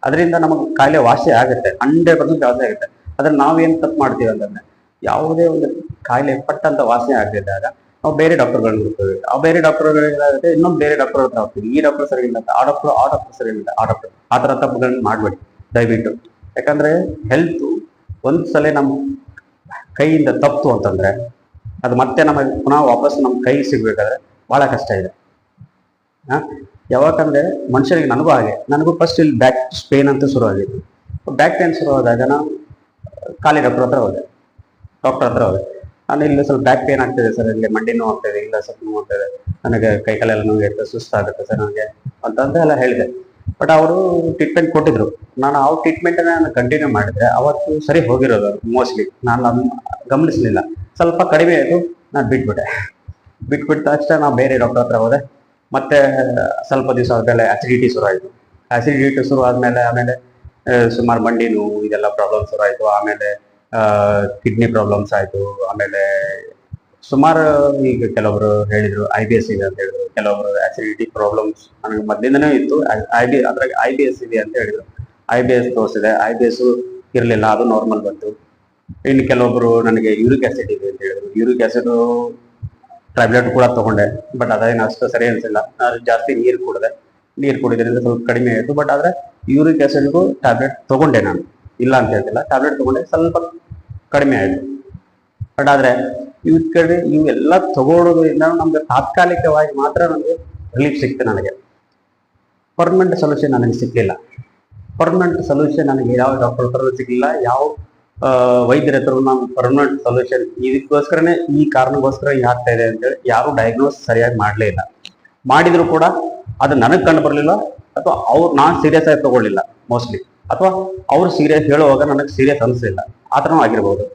ಅದರಿಂದ ನಮಗೆ ಕಾಯಿಲೆ ವಾಸಿ ಆಗುತ್ತೆ, 100% ವಾಸಿ ಆಗುತ್ತೆ. ಅದ್ರ ನಾವೇನ್ ತಪ್ಪು ಮಾಡ್ತೀವಿ ಅಂತಂದ್ರೆ ಯಾವುದೇ ಒಂದು ಕಾಯಿಲೆ ಪಟ್ಟಂತ ವಾಸಿ ಆಗದಿದ್ದಾಗ ನಾವು ಬೇರೆ ಡಾಕ್ಟರ್ಗಳನ್ನ ಹುಡ್ತೀವಿ, ಆ ಬೇರೆ ಡಾಕ್ಟರ್ಗಳಾಗುತ್ತೆ, ಇನ್ನೊಂದು ಬೇರೆ ಡಾಕ್ಟರ್ ಹತ್ರ ಹೋಗ್ತೀವಿ, ಈ ಡಾಕ್ಟರ್ ಸರಿ ಇಲ್ಲ ಅಂತ ಆ ಡಾಕ್ಟರ್ ಸರಿ ಇಲ್ಲ ಆ ಡಾಕ್ಟರ್, ಆ ತರ ತಪ್ಪುಗಳನ್ನ ಮಾಡ್ಬೇಡಿ ದಯವಿಟ್ಟು. ಯಾಕಂದ್ರೆ ಹೆಲ್ತ್ ಒಂದ್ಸಲ ನಮ್ಮ ಕೈಯಿಂದ ತಪ್ಪು ಅಂತಂದ್ರೆ ಅದು ಮತ್ತೆ ನಮಗೆ ಪುನಃ ವಾಪಸ್ ನಮ್ಮ ಕೈ ಸಿಗ್ಬೇಕಾದ್ರೆ ಬಹಳ ಕಷ್ಟ ಇದೆ. ಯಾವಾಗಂದ್ರೆ ಮನುಷ್ಯರಿಗೆ ನನಗೂ ಫಸ್ಟ್ ಇಲ್ಲಿ ಬ್ಯಾಕ್ ಪೇನ್ ಅಂತ ಶುರು ಆಗಿತ್ತು. ಬ್ಯಾಕ್ ಪೇನ್ ಶುರು ಆದಾಗ ನಾನು ಖಾಲಿ ಡಾಕ್ಟರ್ ಹತ್ರ ಹೋದೆ. ನಾನು ಇಲ್ಲಿ ಸ್ವಲ್ಪ ಬ್ಯಾಕ್ ಪೇನ್ ಆಗ್ತಿದೆ ಸರ್, ಇಲ್ಲಿ ಮಂಡಿ ನೋವು ಆಗ್ತಿದೆ, ಇಲ್ಲ ಸ್ವಲ್ಪ ನೋವು ಆಗ್ತಿದೆ, ನನಗೆ ಕೈ ಕಾಲೆಲ್ಲ ನೋವಿರುತ್ತೆ, ಸುಸ್ತಾಗುತ್ತೆ ಸರ್ ನನಗೆ ಅಂತ ಎಲ್ಲ ಹೇಳಿದೆ. ಬಟ್ ಅವರು ಟ್ರೀಟ್ಮೆಂಟ್ ಕೊಟ್ಟಿದ್ರು. ನಾನು ಆ ಟ್ರೀಟ್ಮೆಂಟ್ ನಾನು ಕಂಟಿನ್ಯೂ ಮಾಡಿದ್ರೆ ಅವತ್ತು ಸರಿ ಹೋಗಿರೋದು ಮೋಸ್ಟ್ಲಿ. ನಾನು ಅದನ್ನ ಗಮನಿಸ್ಲಿಲ್ಲ, ಸ್ವಲ್ಪ ಕಡಿಮೆ ಆಯಿತು, ನಾನು ಬಿಟ್ಬಿಟ್ಟ ತಕ್ಷಣ ನಾವು ಬೇರೆ ಡಾಕ್ಟರ್ ಹತ್ರ ಹೋದೆ. ಮತ್ತೆ ಸ್ವಲ್ಪ ದಿವಸ ಆದ್ಮೇಲೆ ಅಸಿಡಿಟಿ ಶುರು ಆಯಿತು. ಅಸಿಡಿಟಿ ಶುರು ಆಮೇಲೆ ಸುಮಾರು ಮಂಡಿ ನೋವು ಇದೆಲ್ಲ ಪ್ರಾಬ್ಲಮ್ ಶುರು ಆಯಿತು. ಆಮೇಲೆ ಕಿಡ್ನಿ ಪ್ರಾಬ್ಲಮ್ಸ್ ಆಯಿತು. ಆಮೇಲೆ ಸುಮಾರು ಈಗ ಕೆಲವರು ಹೇಳಿದ್ರು IBS ಇದೆ ಅಂತ ಹೇಳಿದ್ರು, ಕೆಲವರು ಅಸಿಡಿಟಿ ಪ್ರಾಬ್ಲಮ್ಸ್ ನನಗೆ ಮೊದಲಿಂದನೇ ಇತ್ತು, ಅದ್ರಾಗ IBS ಇದೆ ಅಂತ ಹೇಳಿದ್ರು. IBS ತೋರಿಸಿದೆ, IBS ಇರಲಿಲ್ಲ, ಅದು ನಾರ್ಮಲ್ ಬಂತು. ಇನ್ನು ಕೆಲವೊಬ್ರು ನನಗೆ ಯೂರಿಕ್ ಆಸಿಡ್ ಇದೆ ಅಂತ ಹೇಳಿದ್ರು. ಯೂರಿಕ್ ಆಸಿಡ್ ಟ್ಯಾಬ್ಲೆಟ್ ಕೂಡ ತಗೊಂಡೆ, ಬಟ್ ಅದೇನು ಅಷ್ಟು ಸರಿ ಅನಿಸಿಲ್ಲ. ನಾನು ಜಾಸ್ತಿ ನೀರು ಕುಡಿದ್ರಿಂದ ಸ್ವಲ್ಪ ಕಡಿಮೆ ಆಯಿತು. ಬಟ್ ಆದ್ರೆ ಯೂರಿಕ್ ಆಸಿಡ್ಗೂ ಟ್ಯಾಬ್ಲೆಟ್ ತಗೊಂಡೆ, ನಾನು ಇಲ್ಲ ಅಂತ ಹೇಳ್ತಿಲ್ಲ, ಟ್ಯಾಬ್ಲೆಟ್ ತಗೊಂಡೆ, ಸ್ವಲ್ಪ ಕಡಿಮೆ ಆಯಿತು. ಬಟ್ ಆದ್ರೆ ಇವೆಲ್ಲ ತಗೊಳ್ಳೋದ್ರಿಂದ ನಮ್ಗೆ ತಾತ್ಕಾಲಿಕವಾಗಿ ಮಾತ್ರ ನಮಗೆ ರಿಲೀಫ್ ಸಿಕ್ತು. ನನಗೆ ಪರ್ಮನೆಂಟ್ ಸೊಲ್ಯೂಷನ್ ನನಗೆ ಸಿಗ್ಲಿಲ್ಲ. ಪರ್ಮನೆಂಟ್ ಸೊಲ್ಯೂಷನ್ ನನಗೆ ಯಾವ ಡಾಕ್ಟರ್ ಹತ್ರ ಸಿಗ್ಲಿಲ್ಲ, ಯಾವ ವೈದ್ಯರ ಹತ್ರ ನಾನು ಪರ್ಮನೆಂಟ್ ಸೊಲ್ಯೂಷನ್ ಇದಕ್ಕೋಸ್ಕರನೇ ಈ ಕಾರಣಕ್ಕೋಸ್ಕರ ಆಗ್ತಾ ಇದೆ ಅಂತೇಳಿ ಯಾರು ಡಯಾಗ್ನೋಸ್ ಸರಿಯಾಗಿ ಮಾಡಲೇ ಇಲ್ಲ. ಮಾಡಿದ್ರು ಕೂಡ ಅದು ನನಗೆ ಕಂಡು ಬರಲಿಲ್ಲ, ಅಥವಾ ನಾನು ಸೀರಿಯಸ್ ಆಗಿ ತಗೊಳ್ಳಿಲ್ಲ ಮೋಸ್ಟ್ಲಿ, ಅಥವಾ ಅವ್ರು ಸೀರಿಯಸ್ ಹೇಳುವಾಗ ನನಗೆ ಸೀರಿಯಸ್ ಅನಿಸ್ಲಿಲ್ಲ, ಆ ಥರನೂ ಆಗಿರ್ಬೋದು.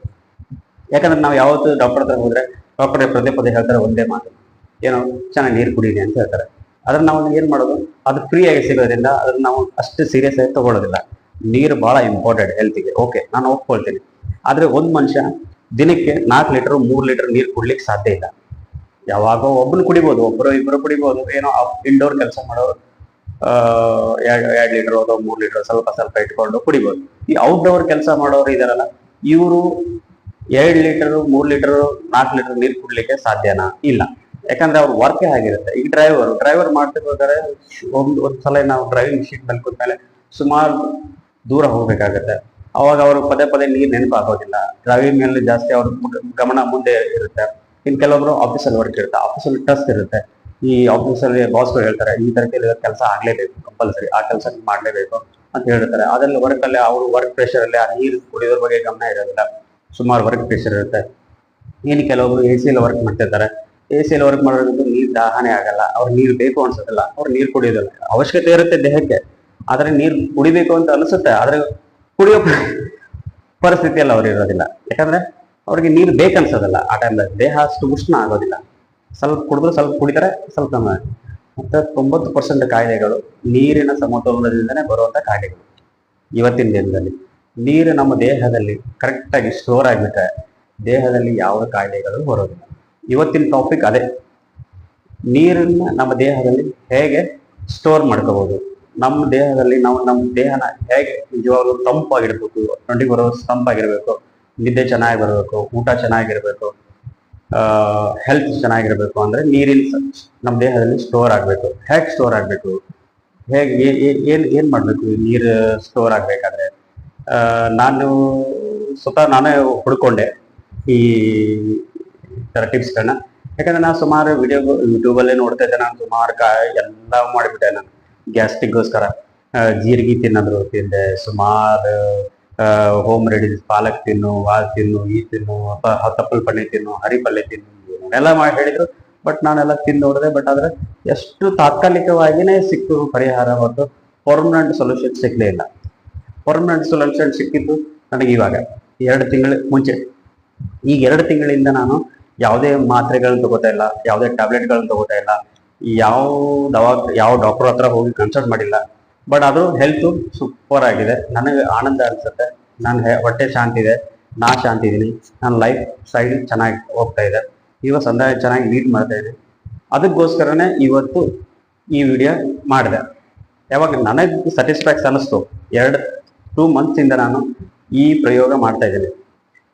ಯಾಕಂದ್ರೆ ನಾವು ಯಾವತ್ತು ಡಾಕ್ಟರ್ ಹತ್ರ ಹೋದ್ರೆ ಡಾಕ್ಟರ್ ಪದೇ ಹೇಳ್ತಾರೆ ಒಂದೇ ಮಾತು, ಏನೋ ಚೆನ್ನಾಗಿ ನೀರು ಕುಡೀರಿ ಅಂತ ಹೇಳ್ತಾರೆ. ಅದನ್ನ ನಾವು ಏನ್ ಮಾಡೋದು, ಅದು ಫ್ರೀ ಆಗಿ ಸಿಗೋದ್ರಿಂದ ಅದನ್ನ ನಾವು ಅಷ್ಟು ಸೀರಿಯಸ್ ಆಗಿ ತಗೊಳ್ಳೋದಿಲ್ಲ. ನೀರು ಬಹಳ ಇಂಪಾರ್ಟೆಂಟ್ ಹೆಲ್ತ್ಗೆ, ಓಕೆ, ನಾನು ಒಪ್ಕೊಳ್ತೀನಿ. ಆದ್ರೆ ಒಂದ್ ಮನುಷ್ಯ ದಿನಕ್ಕೆ 4 ಲೀಟರ್ 3 ಲೀಟರ್ ನೀರು ಕುಡ್ಲಿಕ್ಕೆ ಸಾಧ್ಯ ಇಲ್ಲ. ಯಾವಾಗ ಒಬ್ಬನು ಕುಡಿಬೋದು, ಇಬ್ಬರು ಕುಡಿಬೋದು. ಏನೋ ಇಂಡೋರ್ ಕೆಲಸ ಮಾಡೋರು 2 ಲೀಟರ್ ಅಥವಾ 3 ಲೀಟರ್ ಸ್ವಲ್ಪ ಇಟ್ಕೊಂಡು ಕುಡಿಬೋದು. ಈ ಔಟ್ಡೋರ್ ಕೆಲಸ ಮಾಡೋರು ಇದಾರಲ್ಲ, ಇವರು 2 ಲೀಟರ್ 3 ಲೀಟರ್ 4 ಲೀಟರ್ ನೀರು ಕುಡ್ಲಿಕ್ಕೆ ಸಾಧ್ಯನಾ? ಇಲ್ಲ. ಯಾಕಂದ್ರೆ ಅವ್ರ ವರ್ಕೇ ಆಗಿರುತ್ತೆ. ಈಗ ಡ್ರೈವರ್ ಮಾಡ್ತಿರ್ಬೇಕಾದ್ರೆ ಒಂದ್ಸಲ ನಾವು ಡ್ರೈವಿಂಗ್ ಶೀಟ್ ಮೇಲೆ ಕೂತ್ಮೇಲೆ ಸುಮಾರು ದೂರ ಹೋಗ್ಬೇಕಾಗತ್ತೆ. ಅವಾಗ ಅವರು ಪದೇ ನೀರು ನೆನಪಾಗೋದಿಲ್ಲ. ಡ್ರೈವಿಂಗ್ ಮೇಲೆ ಜಾಸ್ತಿ ಅವ್ರ ಗಮನ ಮುಂದೆ ಇರುತ್ತೆ. ಇನ್ ಕೆಲವೊಬ್ರು ಆಫೀಸಲ್ಲಿ ವರ್ಕ್ ಇರುತ್ತೆ, ಆಫೀಸಲ್ಲಿ ಟಸ್ಟ್ ಇರುತ್ತೆ. ಈ ಆಫೀಸಲ್ಲಿ ಬಾಸ್ಗಳು ಹೇಳ್ತಾರೆ ಈ ತರ ಕೆಲಸ ಆಗ್ಲೇಬೇಕು, ಕಂಪಲ್ಸರಿ ಆ ಕೆಲಸ ಮಾಡ್ಲೇಬೇಕು ಅಂತ ಹೇಳ್ತಾರೆ. ಅದ್ರಲ್ಲಿ ವರ್ಕ್ ಅಲ್ಲಿ ಅವ್ರು ವರ್ಕ್ ಪ್ರೆಷರ್ ಅಲ್ಲಿ ಆ ನೀರು ಕುಡಿಯೋದ್ರ ಬಗ್ಗೆ ಗಮನ ಇರೋದಿಲ್ಲ, ಸುಮಾರು ವರ್ಕ್ ಪ್ರೆಷರ್ ಇರುತ್ತೆ. ಇನ್ನು ಕೆಲವೊಬ್ರು AC ಯಲ್ಲಿ ವರ್ಕ್ ಮಾಡ್ತಿರ್ತಾರೆ. AC ಯಲ್ಲಿ ವರ್ಕ್ ಮಾಡೋದ್ರಿಂದ ನೀರು ದಾಹನೆ ಆಗಲ್ಲ, ಅವ್ರು ನೀರು ಬೇಕು ಅನ್ಸೋದಿಲ್ಲ, ಅವ್ರು ನೀರು ಕುಡಿಯೋದಿಲ್ಲ. ಅವಶ್ಯಕತೆ ಇರುತ್ತೆ ದೇಹಕ್ಕೆ, ಆದ್ರೆ ನೀರು ಕುಡಿಬೇಕು ಅಂತ ಅನಿಸುತ್ತೆ, ಆದ್ರೆ ಕುಡಿಯೋ ಪರಿಸ್ಥಿತಿಯಲ್ಲಿ ಅವ್ರು ಇರೋದಿಲ್ಲ. ಯಾಕಂದ್ರೆ ಅವ್ರಿಗೆ ನೀರು ಬೇಕನ್ಸೋದಿಲ್ಲ. ಆ ಟೈಮ್ದಲ್ಲಿ ದೇಹ ಅಷ್ಟು ಉಷ್ಣ ಆಗೋದಿಲ್ಲ. ಸ್ವಲ್ಪ ಕುಡಿದ್ರೆ ಸ್ವಲ್ಪ ಕುಡಿತಾರೆ, ಸ್ವಲ್ಪ ಮತ್ತೆ 90% ಕಾಯಿಲೆಗಳು ನೀರಿನ ಸಮತೋಲನದಿಂದನೇ ಬರುವಂತ ಕಾಯಿಲೆಗಳು. ಇವತ್ತಿನ ದಿನದಲ್ಲಿ ನೀರು ನಮ್ಮ ದೇಹದಲ್ಲಿ ಕರೆಕ್ಟ್ ಆಗಿ ಸ್ಟೋರ್ ಆಗಿಬಿಟ್ರೆ ದೇಹದಲ್ಲಿ ಯಾವ ಕಾಯಿಲೆಗಳು ಬರೋದಿಲ್ಲ. ಇವತ್ತಿನ ಟಾಪಿಕ್ ಅದೇ, ನೀರನ್ನ ನಮ್ಮ ದೇಹದಲ್ಲಿ ಹೇಗೆ ಸ್ಟೋರ್ ಮಾಡ್ಕೋಬಹುದು, ನಮ್ಮ ದೇಹದಲ್ಲಿ ನಾವು ನಮ್ಮ ದೇಹನ ಹೇಗೆ ನಿಜವಾಗ್ಲೂ ತಂಪಾಗಿಡ್ಬೇಕು, 24 hours ತಂಪಾಗಿರ್ಬೇಕು, ನಿದ್ದೆ ಚೆನ್ನಾಗಿ ಬರಬೇಕು, ಊಟ ಚೆನ್ನಾಗಿರ್ಬೇಕು, ಹೆಲ್ತ್ ಚೆನ್ನಾಗಿರ್ಬೇಕು ಅಂದ್ರೆ ನೀರಿನ ನಮ್ಮ ದೇಹದಲ್ಲಿ ಸ್ಟೋರ್ ಆಗ್ಬೇಕು. ಹೇಗೆ ಸ್ಟೋರ್ ಆಗ್ಬೇಕು, ಹೇಗೆ ಏನ್ ಮಾಡ್ಬೇಕು ನೀರು ಸ್ಟೋರ್ ಆಗ್ಬೇಕಾದ್ರೆ? ನಾನು ಸ್ವತಃ ನಾನೇ ಹುಡ್ಕೊಂಡೆ ಈ ತರ ಟಿಪ್ಸ್ಗಳನ್ನ. ಯಾಕಂದ್ರೆ ನಾನು ಸುಮಾರು ಯೂಟ್ಯೂಬಲ್ಲೇ ನೋಡ್ತಾ ಇದ್ದೆ. ನಾನು ಸುಮಾರು ಎಲ್ಲ ಮಾಡಿಬಿಟ್ಟೆ. ನಾನು ಗ್ಯಾಸ್ಟ್ರಿಕ್ಗೋಸ್ಕರ ಜೀರಿಗೆ ತಿನ್ನೋದು ತಿಂದೆ, ಸುಮಾರು ಹೋಮ್ ರೆಡಿಸ್, ಪಾಲಕ್ ತಿನ್ನು, ವಾಲ್ ತಿನ್ನು, ಈ ತಿನ್ನು, ತಪ್ಪಲ್ ಪಲ್ಯ ತಿನ್ನು, ಹರಿ ಪಲ್ಯ ತಿನ್ನು, ಎಲ್ಲ ಮಾಡಿ ಹೇಳಿದ್ರು. ಬಟ್ ನಾನೆಲ್ಲ ತಿಂದು ನೋಡಿದೆ. ಬಟ್ ಆದ್ರೆ ಎಷ್ಟು ತಾತ್ಕಾಲಿಕವಾಗಿನೇ ಸಿಕ್ತು ಪರಿಹಾರ, ಹೊರತು ಪರ್ಮನೆಂಟ್ ಸೊಲ್ಯೂಷನ್ ಸಿಗ್ಲೇ ಇಲ್ಲ. ಪರ್ಮನೆಂಟ್ ಸೊಲ್ಯೂಷನ್ ಸಿಕ್ಕಿದ್ದು ನನಗೆ ಇವಾಗ 2 ತಿಂಗಳ ಮುಂಚೆ. ಈಗ 2 ತಿಂಗಳಿಂದ ನಾನು ಯಾವುದೇ ಮಾತ್ರೆಗಳನ್ನ ತಗೋತಾ ಇಲ್ಲ, ಯಾವುದೇ ಟ್ಯಾಬ್ಲೆಟ್ಗಳನ್ನ ತಗೋತಾ ಇಲ್ಲ, ಯಾವ ಡಾಕ್ಟರ್ ಹತ್ರ ಹೋಗಿ ಕನ್ಸಲ್ಟ್ ಮಾಡಿಲ್ಲ. ಬಟ್ ಅದು ಹೆಲ್ತ್ ಸೂಪರ್ ಆಗಿದೆ, ನನಗೆ ಆನಂದ ಅನ್ಸುತ್ತೆ, ನನ್ನ ಹೊಟ್ಟೆ ಶಾಂತಿ ಇದೆ, ನಾ ಶಾಂತಿ ಇದ್ದೀನಿ, ನನ್ನ ಲೈಫ್ ಸ್ಟೈಲ್ ಚೆನ್ನಾಗಿ ಹೋಗ್ತಾ ಇದೆ, ಇವತ್ತು ಸಂದಾಯ ಚೆನ್ನಾಗಿ ಲೀಡ್ ಮಾಡ್ತಾ ಇದೆ. ಅದಕ್ಕೋಸ್ಕರನೇ ಇವತ್ತು ಈ ವಿಡಿಯೋ ಮಾಡಿದೆ. ಯಾವಾಗ ನನಗೆ ಸ್ಯಾಟಿಸ್ಫ್ಯಾಕ್ಸ್ ಅನ್ನಿಸ್ತು, 2 ಮಂತ್ಸಿಂದ ನಾನು ಈ ಪ್ರಯೋಗ ಮಾಡ್ತಾ ಇದ್ದೀನಿ.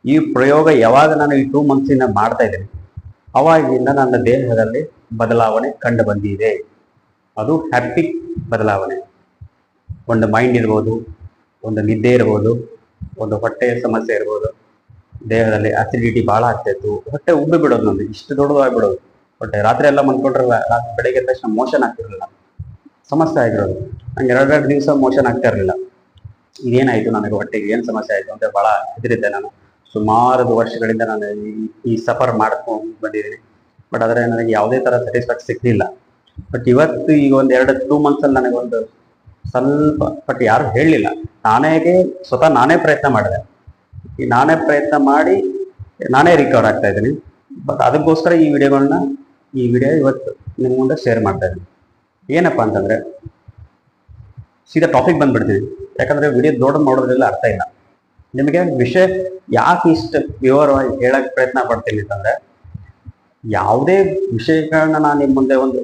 ಈ ಪ್ರಯೋಗ ಯಾವಾಗ ನಾನು ಈ 2 ಮಂತ್ಸಿಂದ ಮಾಡ್ತಾ ಇದ್ದೀನಿ, ಅವಾಗಿಂದ ನನ್ನ ದೇಹದಲ್ಲಿ ಬದಲಾವಣೆ ಕಂಡು ಬಂದಿದೆ. ಅದು ಹ್ಯಾಪಿ ಬದಲಾವಣೆ. ಒಂದು ಮೈಂಡ್ ಇರ್ಬೋದು, ಒಂದು ನಿದ್ದೆ ಇರ್ಬೋದು, ಒಂದು ಹೊಟ್ಟೆಯ ಸಮಸ್ಯೆ ಇರ್ಬೋದು, ದೇಹದಲ್ಲಿ ಅಸಿಡಿಟಿ ಭಾಳ ಆಗ್ತಾಯಿತ್ತು, ಹೊಟ್ಟೆ ಉಬ್ಬಿ ಬಿಡೋದು, ನಮ್ದು ಇಷ್ಟು ದೊಡ್ಡದಾಗ್ಬಿಡೋದು ಹೊಟ್ಟೆ. ರಾತ್ರಿ ಎಲ್ಲ ಮನ್ಕೊಂಡ್ರಲ್ಲ, ರಾತ್ರಿ ಬೆಳಗ್ಗೆ ತಕ್ಷಣ ಮೋಷನ್ ಆಗ್ತಿರಲಿಲ್ಲ, ಸಮಸ್ಯೆ ಆಗಿರೋದು. ನಂಗೆ 2 ದಿವಸ ಮೋಷನ್ ಆಗ್ತಾ ಇರಲಿಲ್ಲ. ಇದೇನಾಯಿತು ನನಗೆ, ಹೊಟ್ಟೆಗೆ ಏನು ಸಮಸ್ಯೆ ಆಯಿತು ಅಂತ ಭಾಳ ಹೆದರಿದ್ದೆ ನಾನು. ಸುಮಾರು ವರ್ಷಗಳಿಂದ ನಾನು ಈ ಸಫರ್ ಮಾಡ್ಕೊಂಡು ಬಂದಿದ್ದೀನಿ. ಬಟ್ ಆದರೆ ನನಗೆ ಯಾವುದೇ ಥರ ಸ್ಯಾಟಿಸ್ಫ್ಯಾಕ್ಟ್ ಸಿಗಲಿಲ್ಲ. ಬಟ್ ಇವತ್ತು ಈಗ ಒಂದು 2 ಮಂತ್ಸಲ್ಲಿ ನನಗೊಂದು ಸ್ವಲ್ಪ, ಬಟ್ ಯಾರು ಹೇಳಲಿಲ್ಲ, ಸ್ವತಃ ನಾನೇ ಪ್ರಯತ್ನ ಮಾಡಿದೆ. ಈ ನಾನೇ ಪ್ರಯತ್ನ ಮಾಡಿ ನಾನೇ ರಿಕವರ್ ಆಗ್ತಾ ಇದ್ದೀನಿ. ಬಟ್ ಅದಕ್ಕೋಸ್ಕರ ಈ ವಿಡಿಯೋ ಇವತ್ತು ನಿಮ್ಮ ಮುಂದೆ ಶೇರ್ ಮಾಡ್ತಾ ಇದ್ದೀನಿ. ಏನಪ್ಪ ಅಂತಂದರೆ, ಸೀದಾ ಟಾಪಿಕ್ ಬಂದ್ಬಿಡ್ತೀನಿ. ಯಾಕಂದರೆ ವಿಡಿಯೋ ನೋಡೋದ್ರೆಲ್ಲ ಅರ್ಥ ಇಲ್ಲ. ನಿಮಗೆ ವಿಷಯ ಯಾಕೆ ಇಷ್ಟು ವಿವರವಾಗಿ ಹೇಳಕ್ಕೆ ಪ್ರಯತ್ನ ಪಡ್ತೀನಿ ಅಂತಂದರೆ, ಯಾವುದೇ ವಿಷಯಗಳನ್ನ ನಾನು ನಿಮ್ಮ ಮುಂದೆ ಒಂದು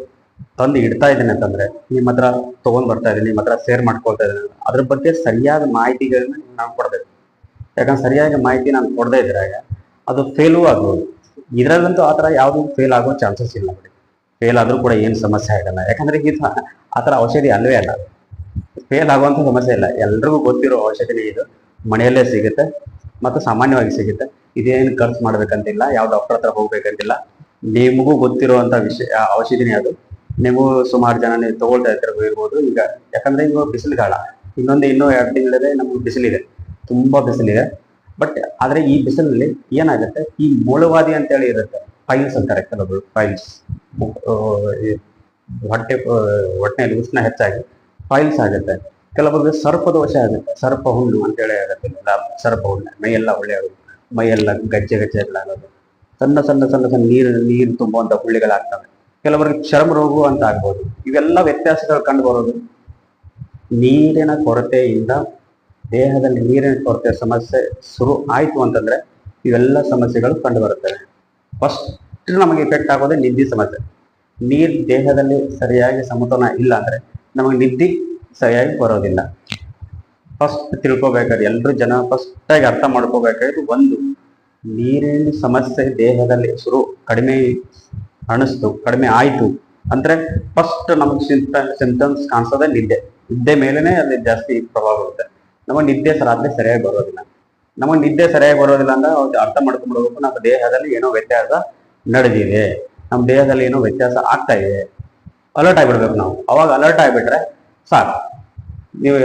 ತಂದು ಇಡ್ತಾ ಇದ್ದೀನಿ ಅಂತಂದರೆ, ನಿಮ್ಮ ಹತ್ರ ತೊಗೊಂಡು ಬರ್ತಾ ಇದ್ದೀನಿ, ನಿಮ್ಮ ಹತ್ರ ಶೇರ್ ಮಾಡ್ಕೊಳ್ತಾ ಇದ್ದೀನಿ, ಅದ್ರ ಬಗ್ಗೆ ಸರಿಯಾದ ಮಾಹಿತಿಗಳನ್ನ ನಾನು ಕೊಡಬೇಕು. ಯಾಕಂದ್ರೆ ಸರಿಯಾದ ಮಾಹಿತಿ ನಾನು ಕೊಡದೇ ಇದ್ರಾಗ ಅದು ಫೇಲೂ ಆಗ್ಬೋದು. ಇದರಲ್ಲಂತೂ ಆ ಥರ ಯಾವುದೂ ಫೇಲ್ ಆಗೋ ಚಾನ್ಸಸ್ ಇಲ್ಲ. ಫೇಲ್ ಆದರೂ ಕೂಡ ಏನು ಸಮಸ್ಯೆ ಆಗಲ್ಲ. ಯಾಕಂದರೆ ಇದು ಆ ಥರ ಔಷಧಿ ಅಲ್ಲವೇ ಅಲ್ಲ. ಫೇಲ್ ಆಗುವಂಥ ಸಮಸ್ಯೆ ಇಲ್ಲ. ಎಲ್ರಿಗೂ ಗೊತ್ತಿರೋ ಔಷಧಿನೇ ಇದು. ಮನೆಯಲ್ಲೇ ಸಿಗುತ್ತೆ ಮತ್ತು ಸಾಮಾನ್ಯವಾಗಿ ಸಿಗುತ್ತೆ. ಇದೇನು ಖರ್ಚು ಮಾಡ್ಬೇಕಂತಿಲ್ಲ, ಯಾವ ಡಾಕ್ಟರ್ ಹತ್ರ ಹೋಗ್ಬೇಕಂತಿಲ್ಲ. ನಿಮಗೂ ಗೊತ್ತಿರುವಂಥ ಔಷಧಿನೇ ಅದು. ನೀವು ಸುಮಾರು ಜನ ನೀವು ತಗೊಳ್ತಾ ಇರ್ಬೋದು ಈಗ. ಯಾಕಂದರೆ ಇವಾಗ ಬಿಸಿಲುಗಾಲ, ಇನ್ನೂ 2 ತಿಂಗಳಿದೆ, ನಮ್ಗೆ ಬಿಸಿಲಿದೆ, ತುಂಬ ಬಿಸಿಲಿದೆ. ಬಟ್ ಆದರೆ ಈ ಬಿಸಿಲಲ್ಲಿ ಏನಾಗುತ್ತೆ, ಈ ಮೂಲವಾದಿ ಅಂತೇಳಿ ಇರುತ್ತೆ, ಫೈಲ್ಸ್ ಅಂತಾರೆ ಕೆಲವೊಬ್ರು. ಫೈಲ್ಸ್ ಹೊಟ್ಟೆಯಲ್ಲಿ ಉಷ್ಣ ಹೆಚ್ಚಾಗಿ ಫೈಲ್ಸ್ ಆಗುತ್ತೆ. ಕೆಲವೊಬ್ಬರಿಗೆ ಸರ್ಪದೋಷ ಆಗುತ್ತೆ, ಸರ್ಪ ಹುಣ್ಣು ಅಂತೇಳಿ ಆಗುತ್ತೆ. ಸರ್ಪ ಹುಣ್ಣು, ಮೈಯೆಲ್ಲ ಆಗೋದು, ಮೈಯೆಲ್ಲ ಗಜ್ಜೆಗಳಾಗೋದು, ಸಣ್ಣ ನೀರು ತುಂಬುವಂಥ ಹುಳ್ಳಿಗಳಾಗ್ತವೆ. ಕೆಲವರಿಗೆ ಚರ್ಮ ರೋಗ ಅಂತ ಆಗ್ಬೋದು. ಇವೆಲ್ಲ ವ್ಯತ್ಯಾಸಗಳು ಕಂಡು ಬರೋದು ನೀರಿನ ಕೊರತೆಯಿಂದ. ದೇಹದಲ್ಲಿ ನೀರಿನ ಕೊರತೆ ಸಮಸ್ಯೆ ಶುರು ಆಯಿತು ಅಂತಂದರೆ ಇವೆಲ್ಲ ಸಮಸ್ಯೆಗಳು ಕಂಡು ಬರುತ್ತವೆ. ಫಸ್ಟ್ ನಮಗೆ ಎಫೆಕ್ಟ್ ಆಗೋದೇ ನಿದ್ದೆ ಸಮಸ್ಯೆ. ನೀರು ದೇಹದಲ್ಲಿ ಸರಿಯಾಗಿ ಸಮತೋಲನ ಇಲ್ಲ ಅಂದರೆ ನಮಗೆ ನಿದ್ದೆ ಸರಿಯಾಗಿ ಬರೋದಿಲ್ಲ. ಫಸ್ಟ್ ತಿಳ್ಕೊಬೇಕಾದ್ರೆ ಎಲ್ಲರೂ ಜನ ಫಸ್ಟಾಗಿ ಅರ್ಥ ಮಾಡ್ಕೋಬೇಕಾದ್ರೆ, ಒಂದು ನೀರಿನ ಸಮಸ್ಯೆ ದೇಹದಲ್ಲಿ ಕಡಿಮೆ ಅನಿಸ್ತು, ಕಡಿಮೆ ಆಯಿತು ಅಂದರೆ ಫಸ್ಟ್ ನಮಗೆ ಸಿಂಪ್ಟಮ್ಸ್ ಕಾಣಿಸೋದೇ ನಿದ್ದೆ ಮೇಲೇ ಅಲ್ಲಿ ಜಾಸ್ತಿ ಪ್ರಭಾವ ಬರುತ್ತೆ. ನಮಗೆ ನಿದ್ದೆ ರಾತ್ರಿ ಸರಿಯಾಗಿ ಬರೋದಿಲ್ಲ. ಅಂದ್ರೆ ಅವ್ರು ಅರ್ಥ ಮಾಡ್ಕೊಂಡ್ಬಿಡ್ಬೇಕು, ನಮ್ಮ ದೇಹದಲ್ಲಿ ಏನೋ ವ್ಯತ್ಯಾಸ ನಡೆದಿದೆ, ನಮ್ಮ ದೇಹದಲ್ಲಿ ಏನೋ ವ್ಯತ್ಯಾಸ ಆಗ್ತಾ ಇದೆ. ಅಲರ್ಟ್ ಆಗಿಬಿಡ್ಬೇಕು ನಾವು. ಅವಾಗ ಅಲರ್ಟ್ ಆಗಿಬಿಟ್ರೆ ಸಾಕು, ನೀವು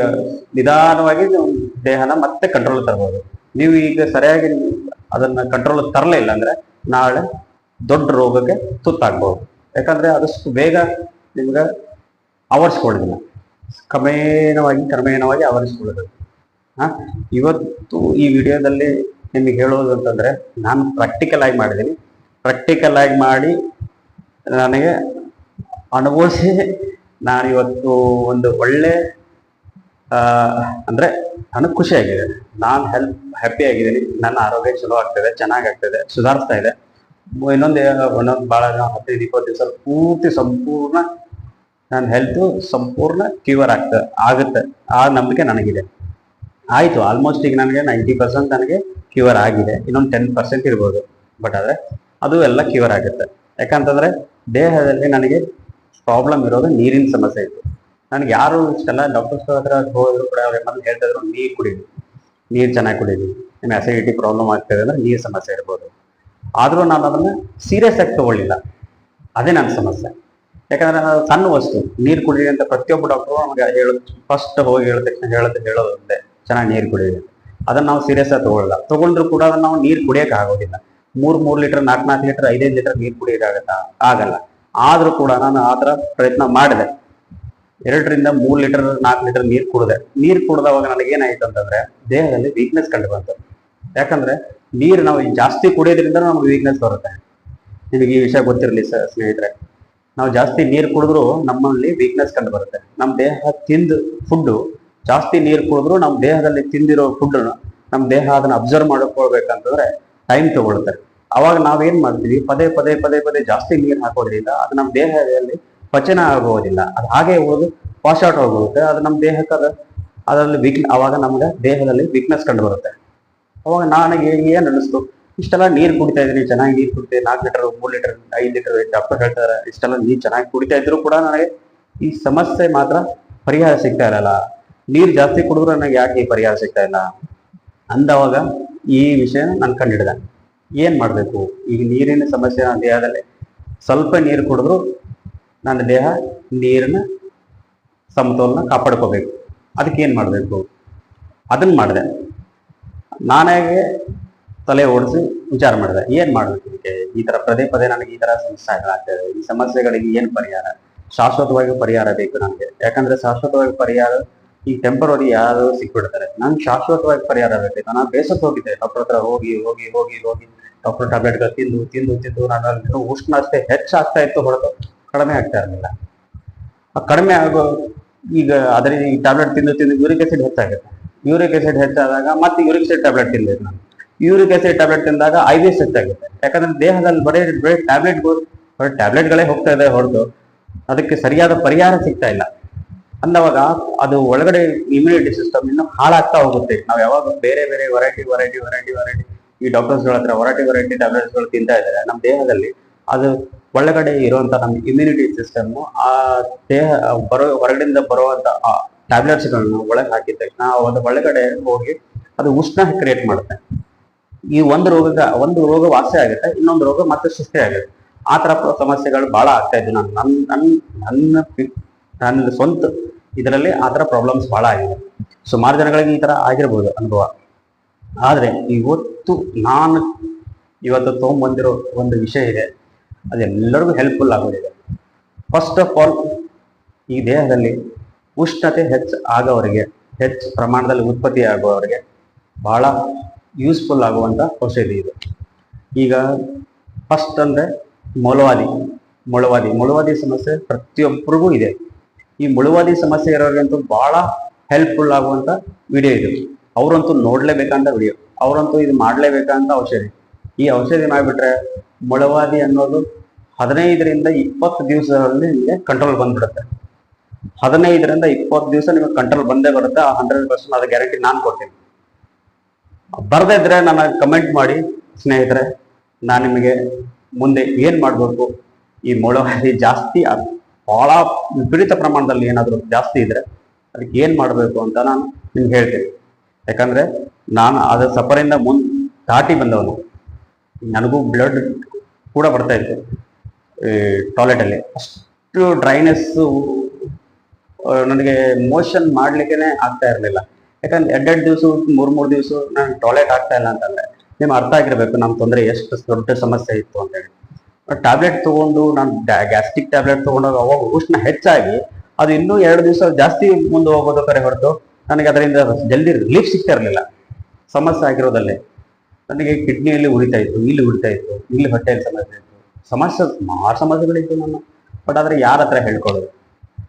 ನಿಧಾನವಾಗಿ ದೇಹನ ಮತ್ತೆ ಕಂಟ್ರೋಲ್ ತರ್ಬೋದು. ನೀವು ಈಗ ಸರಿಯಾಗಿ ಅದನ್ನ ಕಂಟ್ರೋಲ್ ತರಲೇ ಇಲ್ಲ ಅಂದ್ರೆ ನಾಳೆ ದೊಡ್ಡ ರೋಗಕ್ಕೆ ತುತ್ತಾಗ್ಬೋದು. ಯಾಕಂದ್ರೆ ಆದಷ್ಟು ಬೇಗ ನಿಮ್ಗೆ ಆವರಿಸ್ಕೊಳ್ಳೋದಿಲ್ಲ, ಕ್ರಮೇಣವಾಗಿ ಆವರಿಸ್ಕೊಳ್ಳೋದು. ಇವತ್ತು ಈ ವಿಡಿಯೋದಲ್ಲಿ ನಿಮಗೆ ಹೇಳೋದು ಅಂತಂದ್ರೆ, ನಾನು ಪ್ರಾಕ್ಟಿಕಲ್ ಆಗಿ ಮಾಡಿದ್ದೀನಿ. ಪ್ರಾಕ್ಟಿಕಲ್ ಆಗಿ ಮಾಡಿ ನನಗೆ ಅನುಭವಿಸಿ ನಾನು ಇವತ್ತು ಒಂದು ಒಳ್ಳೆ ಅಂದ್ರೆ ನನಗೆ ಖುಷಿ ಆಗಿದೆ. ನಾನು ಹ್ಯಾಪಿ ಆಗಿದ್ದೀನಿ. ನನ್ನ ಆರೋಗ್ಯ ಚಲೋ ಆಗ್ತದೆ, ಚೆನ್ನಾಗಾಗ್ತದೆ, ಸುಧಾರಿಸ್ತಾ ಇದೆ. ಇನ್ನೊಂದು ಭಾಳ 15-20 ದಿವಸ ಪೂರ್ತಿ ಸಂಪೂರ್ಣ ನನ್ನ ಹೆಲ್ತ್ ಸಂಪೂರ್ಣ ಕ್ಯೂರ್ ಆಗುತ್ತೆ. ಆ ನಂಬಿಕೆ ನನಗಿದೆ. ಆಯಿತು, ಆಲ್ಮೋಸ್ಟ್ ಈಗ ನನಗೆ 90% ನನಗೆ ಕ್ಯೂರ್ ಆಗಿದೆ. ಇನ್ನೊಂದು 10% ಇರ್ಬೋದು. ಬಟ್ ಆದರೆ ಅದು ಎಲ್ಲ ಕ್ಯೂರ್ ಆಗುತ್ತೆ. ಯಾಕಂತಂದರೆ ದೇಹದಲ್ಲಿ ನನಗೆ ಪ್ರಾಬ್ಲಮ್ ಇರೋದು ನೀರಿನ ಸಮಸ್ಯೆ ಇತ್ತು. ನನಗೆ ಯಾರು ಇಷ್ಟೆಲ್ಲ ಡಾಕ್ಟರ್ಸ್ ಹತ್ರ ಹೋದ್ರು ಕೂಡ ಅವ್ರು ಏನಾದ್ರು ಹೇಳ್ತಿದ್ರು, ನೀರು ಕುಡೀರಿ, ನೀರು ಚೆನ್ನಾಗಿ ಕುಡೀರಿ, ನಿಮ್ಗೆ ಅಸಿಡಿಟಿ ಪ್ರಾಬ್ಲಮ್ ಆಗ್ತದೆ ಅಂದ್ರೆ ನೀರು ಸಮಸ್ಯೆ ಇರ್ಬೋದು. ಆದರೂ ನಾನು ಅದನ್ನು ಸೀರಿಯಸ್ ಆಗಿ ತಗೊಳ್ಳಿಲ್ಲ. ಅದೇ ನನ್ನ ಸಮಸ್ಯೆ. ಯಾಕಂದ್ರೆ ನಾನು ಸಣ್ಣ ವಸ್ತು ನೀರು ಕುಡೀರಿ ಅಂತ ಪ್ರತಿಯೊಬ್ಬ ಡಾಕ್ಟ್ರು ನಮಗೆ ಫಸ್ಟ್ ಹೋಗಿ ಹೇಳೋದಂತೆ ಚೆನ್ನಾಗಿ ನೀರು ಕುಡೀರಿ. ಅದನ್ನು ನಾವು ಸೀರಿಯಸ್ ಆಗಿ ತಗೊಳ್ಳಲ್ಲ. ತಗೊಂಡ್ರು ಕೂಡ ಅದನ್ನು ನಾವು ನೀರು ಕುಡಿಯೋಕೆ ಆಗೋದಿಲ್ಲ. ಮೂರ್ ಲೀಟರ್ 4 ಲೀಟರ್ 5 ಲೀಟರ್ ನೀರು ಕುಡಿಯೋಕ್ಕಾಗತ್ತಾ? ಆಗಲ್ಲ. ಆದ್ರೂ ಕೂಡ ನಾನು ಆ ತರ ಪ್ರಯತ್ನ ಮಾಡಿದೆ. 2 ರಿಂದ 3 ಲೀಟರ್ 4 ಲೀಟರ್ ನೀರು ಕುಡಿದೆ. ನೀರು ಕುಡಿದವಾಗ ನನಗೆ ಏನಾಯ್ತು ಅಂತಂದ್ರೆ ದೇಹದಲ್ಲಿ ವೀಕ್ನೆಸ್ ಕಂಡು ಬಂತು. ಯಾಕಂದ್ರೆ ನೀರು ನಾವು ಜಾಸ್ತಿ ಕುಡಿಯೋದ್ರಿಂದ ನಮ್ಗೆ ವೀಕ್ನೆಸ್ ಬರುತ್ತೆ. ನಿಮಗೆ ಈ ವಿಷಯ ಗೊತ್ತಿರಲಿ ಸ್ನೇಹಿತರೆ, ನಾವು ಜಾಸ್ತಿ ನೀರು ಕುಡಿದ್ರು ನಮ್ಮಲ್ಲಿ ವೀಕ್ನೆಸ್ ಕಂಡು ಬರುತ್ತೆ. ನಮ್ಮ ದೇಹ ತಿಂದು ಫುಡ್ ಜಾಸ್ತಿ ನೀರು ಕುಡಿದ್ರು ನಮ್ಮ ದೇಹದಲ್ಲಿ ತಿಂದಿರೋ ಫುಡ್ ನಮ್ಮ ದೇಹ ಅದನ್ನ ಅಬ್ಸರ್ವ್ ಮಾಡ್ಕೊಳ್ಬೇಕಂತಂದ್ರೆ ಟೈಮ್ ತಗೊಳುತ್ತೆ. ಅವಾಗ ನಾವೇನ್ ಮಾಡ್ತೀವಿ, ಪದೇ ಪದೇ ಪದೇ ಪದೇ ಜಾಸ್ತಿ ನೀರು ಹಾಕೋದ್ರಿಂದ ಅದು ನಮ್ಮ ದೇಹದಲ್ಲಿ ಪಚನ ಆಗೋದಿಲ್ಲ. ಅದು ಹಾಗೆ ಹೋಗೋದು ವಾಶ್ ಔಟ್ ಹೋಗುತ್ತೆ. ಅದು ನಮ್ಮ ದೇಹಕ್ಕೆ ಅದರಲ್ಲಿ ಅವಾಗ ನಮ್ಗೆ ದೇಹದಲ್ಲಿ ವೀಕ್ನೆಸ್ ಕಂಡು ಬರುತ್ತೆ. ಅವಾಗ ನನಗೆ ಏನ್ ಅನಿಸ್ತು, ಇಷ್ಟೆಲ್ಲ ನೀರು ಕುಡಿತಾ ಇದ್ದೀನಿ, ಚೆನ್ನಾಗಿ ನೀರು ಕುಡಿತೇವೆ, 4 ಲೀಟರ್ 3 ಲೀಟರ್ 5 ಲೀಟರ್ ಡಾಕ್ಟರ್ ಹೇಳ್ತಾರೆ, ಇಷ್ಟೆಲ್ಲ ನೀರು ಚೆನ್ನಾಗಿ ಕುಡಿತಾ ಇದ್ರು ಕೂಡ ನನಗೆ ಈ ಸಮಸ್ಯೆ ಮಾತ್ರ ಪರಿಹಾರ ಸಿಗ್ತಾ ಇರಲ್ಲ. ನೀರು ಜಾಸ್ತಿ ಕುಡಿದ್ರು ನನಗೆ ಯಾಕೆ ಈ ಪರಿಹಾರ ಸಿಗ್ತಾ ಇಲ್ಲ ಅಂದವಾಗ ಈ ವಿಷಯ ನಾನು ಕಂಡಿಡಿದೆ. ಏನ್ ಮಾಡ್ಬೇಕು, ಈಗ ನೀರಿನ ಸಮಸ್ಯೆ ನನ್ನ ದೇಹದಲ್ಲಿ ಸ್ವಲ್ಪ ನೀರು ಕುಡಿದ್ರು ನನ್ನ ದೇಹ ನೀರಿನ ಸಮತೋಲನ ಕಾಪಾಡ್ಕೋಬೇಕು. ಅದಕ್ಕೆ ಏನ್ ಮಾಡ್ಬೇಕು, ಅದನ್ನ ಮಾಡಿದೆ. ನಾನಾಗೆ ತಲೆ ಓಡಿಸಿ ವಿಚಾರ ಮಾಡಿದೆ, ಏನ್ ಮಾಡ್ಬೇಕು ಇದಕ್ಕೆ. ಈ ತರ ಪದೇ ಪದೇ ನನಗೆ ಈ ತರ ಸಮಸ್ಯೆಗಳಾಗ್ತದೆ. ಈ ಸಮಸ್ಯೆಗಳಿಗೆ ಏನ್ ಪರಿಹಾರ, ಶಾಶ್ವತವಾಗಿ ಪರಿಹಾರ ಬೇಕು ನನಗೆ. ಯಾಕಂದ್ರೆ ಶಾಶ್ವತವಾಗಿ ಪರಿಹಾರ ಈ ಟೆಂಪರರಿ ಯಾರು ಸಿಕ್ಬಿಡ್ತಾರೆ. ನನ್ಗೆ ಶಾಶ್ವತವಾಗಿ ಪರಿಹಾರ ಬೇಕು. ನಾನು ಬೇಸತ್ತು ಹೋಗಿದ್ದೆ ಡಾಕ್ಟರ್ ಹತ್ರ ಹೋಗಿ ಹೋಗಿ ಹೋಗಿ ಹೋಗಿ ಡಾಕ್ಟರ್ ಟ್ಯಾಬ್ಲೆಟ್ಗಳು ತಿಂದು ತಿಂದು ತಿಂದು ನಾನು ಉಷ್ಣ ಅಷ್ಟೇ ಹೆಚ್ಚಾಗ್ತಾ ಇತ್ತು ಹೊರತು ಕಡಿಮೆ ಆಗ್ತಾ ಇರಲಿಲ್ಲ. ಆ ಕಡಿಮೆ ಆಗೋ ಈಗ ಅದರ ಈ ಟ್ಯಾಬ್ಲೆಟ್ ತಿಂದು ತಿಂದು ಯೂರಿಕ್ ಆಸಿಡ್ ಹೆಚ್ಚಾಗುತ್ತೆ. ಯೂರಿಕ್ ಆಸಿಡ್ ಹೆಚ್ಚಾದಾಗ ಮತ್ತೆ ಯೂರಿಕ್ ಆಸಿಡ್ ಟ್ಯಾಬ್ಲೆಟ್ ತಿನ್ಬೇಕು ನಾನು. ಯೂರಿಕ್ ಆಸಿಡ್ ಟ್ಯಾಬ್ಲೆಟ್ ತಿಂದಾಗ IBS ಹೆಚ್ಚಾಗುತ್ತೆ. ಯಾಕಂದ್ರೆ ದೇಹದಲ್ಲಿ ಬರೀ ಟ್ಯಾಬ್ಲೆಟ್ಗಳೇ ಹೋಗ್ತಾ ಇದೆ ಹೊರತು ಅದಕ್ಕೆ ಸರಿಯಾದ ಪರಿಹಾರ ಸಿಗ್ತಾ ಇಲ್ಲ. ಅಂದವಾಗ ಅದು ಒಳಗಡೆ ಇಮ್ಯುನಿಟಿ ಸಿಸ್ಟಮ್ ಇನ್ನು ಹಾಳಾಗ್ತಾ ಹೋಗುತ್ತೆ. ನಾವು ಯಾವಾಗ ಬೇರೆ ಬೇರೆ ವೆರೈಟಿ ಈ ಡಾಕ್ಟರ್ಸ್ಗಳ ಹತ್ರ ವೆರೈಟಿ ಟ್ಯಾಬ್ಲೆಟ್ಸ್ಗಳು ತಿಂತಾ ಇದ್ದಾರೆ, ನಮ್ಮ ದೇಹದಲ್ಲಿ ಅದು ಒಳಗಡೆ ಇರುವಂತ ನಮ್ಮ ಇಮ್ಯುನಿಟಿ ಸಿಸ್ಟಮ್ ಆ ದೇಹ ಹೊರಗಡೆಯಿಂದ ಬರುವಂತ ಟ್ಯಾಬ್ಲೆಟ್ಸ್ಗಳನ್ನ ಒಳಗೆ ಹಾಕಿದ್ದಾಗ ನಾವು ಅದು ಒಳಗಡೆ ಹೋಗಿ ಅದು ಉಷ್ಣ ಕ್ರಿಯೇಟ್ ಮಾಡುತ್ತೆ. ಈ ಒಂದು ರೋಗ ವಾಸಿ ಆಗುತ್ತೆ, ಇನ್ನೊಂದು ರೋಗ ಮತ್ತೆ ಸೃಷ್ಟಿ ಆಗುತ್ತೆ. ಆ ತರ ಸಮಸ್ಯೆಗಳು ಬಹಳ ಆಗ್ತಾ ಇದ್ದು ನನ್ನ ಸ್ವಂತ ಇದರಲ್ಲಿ ಆ ತರ ಪ್ರಾಬ್ಲಮ್ಸ್ ಬಹಳ ಆಗಿದೆ. ಸುಮಾರು ಜನಗಳಿಗೆ ಈ ತರ ಆಗಿರ್ಬೋದು ಅನುಭವ. ಆದ್ರೆ ನಾನು ಇವತ್ತು ತಗೊಂಡ್ಬಂದಿರೋ ಒಂದು ವಿಷಯ ಇದೆ, ಅದೆಲ್ಲರಿಗೂ ಹೆಲ್ಪ್ಫುಲ್ ಆಗೋದಿದೆ. ಫಸ್ಟ್ ಆಫ್ ಆಲ್, ಈ ದೇಹದಲ್ಲಿ ಉಷ್ಣತೆ ಹೆಚ್ಚು ಪ್ರಮಾಣದಲ್ಲಿ ಉತ್ಪತ್ತಿ ಆಗುವವರಿಗೆ ಬಹಳ ಯೂಸ್ಫುಲ್ ಆಗುವಂತ ಔಷಧಿ ಇದು. ಈಗ ಫಸ್ಟ್ ಅಂದ್ರೆ ಮೊಳವಾದಿ ಸಮಸ್ಯೆ ಪ್ರತಿಯೊಬ್ಬರಿಗೂ ಇದೆ. ಈ ಮೊಳವಾದಿ ಸಮಸ್ಯೆ ಇರೋರಿಗಂತೂ ಬಹಳ ಹೆಲ್ಪ್ಫುಲ್ ಆಗುವಂತ ವಿಡಿಯೋ ಇದು. ಅವರಂತೂ ನೋಡ್ಲೇಬೇಕಂತ ವಿಡಿಯೋ, ಅವರಂತೂ ಇದು ಮಾಡ್ಲೇಬೇಕಂತ ಔಷಧಿ. ಈ ಔಷಧಿ ಮಾಡಿಬಿಟ್ರೆ ಮೊಳವಾದಿ ಅನ್ನೋದು 15 ರಿಂದ 20 ದಿವಸಗಳಲ್ಲಿ ನಿಮಗೆ ಕಂಟ್ರೋಲ್ ಬಂದ್ಬಿಡುತ್ತೆ. 15 ರಿಂದ 20 ದಿವಸ ನಿಮಗೆ ಕಂಟ್ರೋಲ್ ಬಂದೇ ಬರುತ್ತೆ. 100% ಅದ ಗ್ಯಾರಂಟಿ ನಾನು ಕೊಡ್ತೀನಿ. ಬರ್ದೇ ಇದ್ರೆ ನನಗೆ ಕಮೆಂಟ್ ಮಾಡಿ ಸ್ನೇಹಿತರೆ, ನಾನು ನಿಮಗೆ ಮುಂದೆ ಏನ್ ಮಾಡ್ಬೇಕು, ಈ ಮೊಳವಾದಿ ಜಾಸ್ತಿ ಬಹಳ ವಿಪರೀತ ಪ್ರಮಾಣದಲ್ಲಿ ಏನಾದ್ರು ಜಾಸ್ತಿ ಇದ್ರೆ ಅದಕ್ಕೆ ಏನ್ ಮಾಡ್ಬೇಕು ಅಂತ ನಾನು ನಿಮ್ಗೆ ಹೇಳ್ತೀನಿ. ಯಾಕಂದ್ರೆ ನಾನು ಅದ ಸಫರಿಂದ ದಾಟಿ ಬಂದವನು. ನನಗೂ ಬ್ಲಡ್ ಕೂಡ ಬರ್ತಾ ಇತ್ತು ಟಾಯ್ಲೆಟ್ ಅಲ್ಲಿ. ಅಷ್ಟು ಡ್ರೈನೆಸ್, ನನಗೆ ಮೋಷನ್ ಮಾಡ್ಲಿಕ್ಕೆ ಆಗ್ತಾ ಇರಲಿಲ್ಲ. ಯಾಕಂದ್ರೆ 2 ದಿವಸ 3 ದಿವಸ ನಾನು ಟಾಯ್ಲೆಟ್ ಆಗ್ತಾ ಇಲ್ಲ ಅಂತಂದ್ರೆ ನಿಮ್ಗೆ ಅರ್ಥ ಆಗಿರ್ಬೇಕು ನಮ್ಮ ತೊಂದರೆ ಎಷ್ಟು ದೊಡ್ಡ ಸಮಸ್ಯೆ ಇತ್ತು ಅಂತ ಹೇಳಿ. ಟ್ಯಾಬ್ಲೆಟ್ ತಗೊಂಡು ನಾನು ಗ್ಯಾಸ್ಟ್ರಿಕ್ ಟ್ಯಾಬ್ಲೆಟ್ ತಗೊಂಡಾಗ ಅವಾಗ ಉಷ್ಣ ಹೆಚ್ಚಾಗಿ ಅದು ಇನ್ನೂ 2 ದಿವಸ ಜಾಸ್ತಿ ಮುಂದೆ ಹೋಗೋದು ಕರೆ ಹೊರತು ನನಗೆ ಅದರಿಂದ ಜಲ್ದಿ ರಿಲೀಫ್ ಸಿಗ್ತಾ ಇರಲಿಲ್ಲ. ಸಮಸ್ಯೆ ಆಗಿರೋದಲ್ಲೇ ನನಗೆ ಕಿಡ್ನಿಯಲ್ಲಿ ಉಳಿತಾ ಇತ್ತು, ಇಲ್ಲಿ ಉಳಿತಾ ಇತ್ತು, ಇಲ್ಲಿ ಹೊಟ್ಟೆಯಲ್ಲಿ ಸಮಸ್ಯೆ ಸುಮಾರು ಸಮಸ್ಯೆಗಳಿತ್ತು ನಾನು. ಬಟ್ ಆದ್ರೆ ಯಾರ ಹತ್ರ ಹೇಳ್ಕೊಳ್ಳೋದು,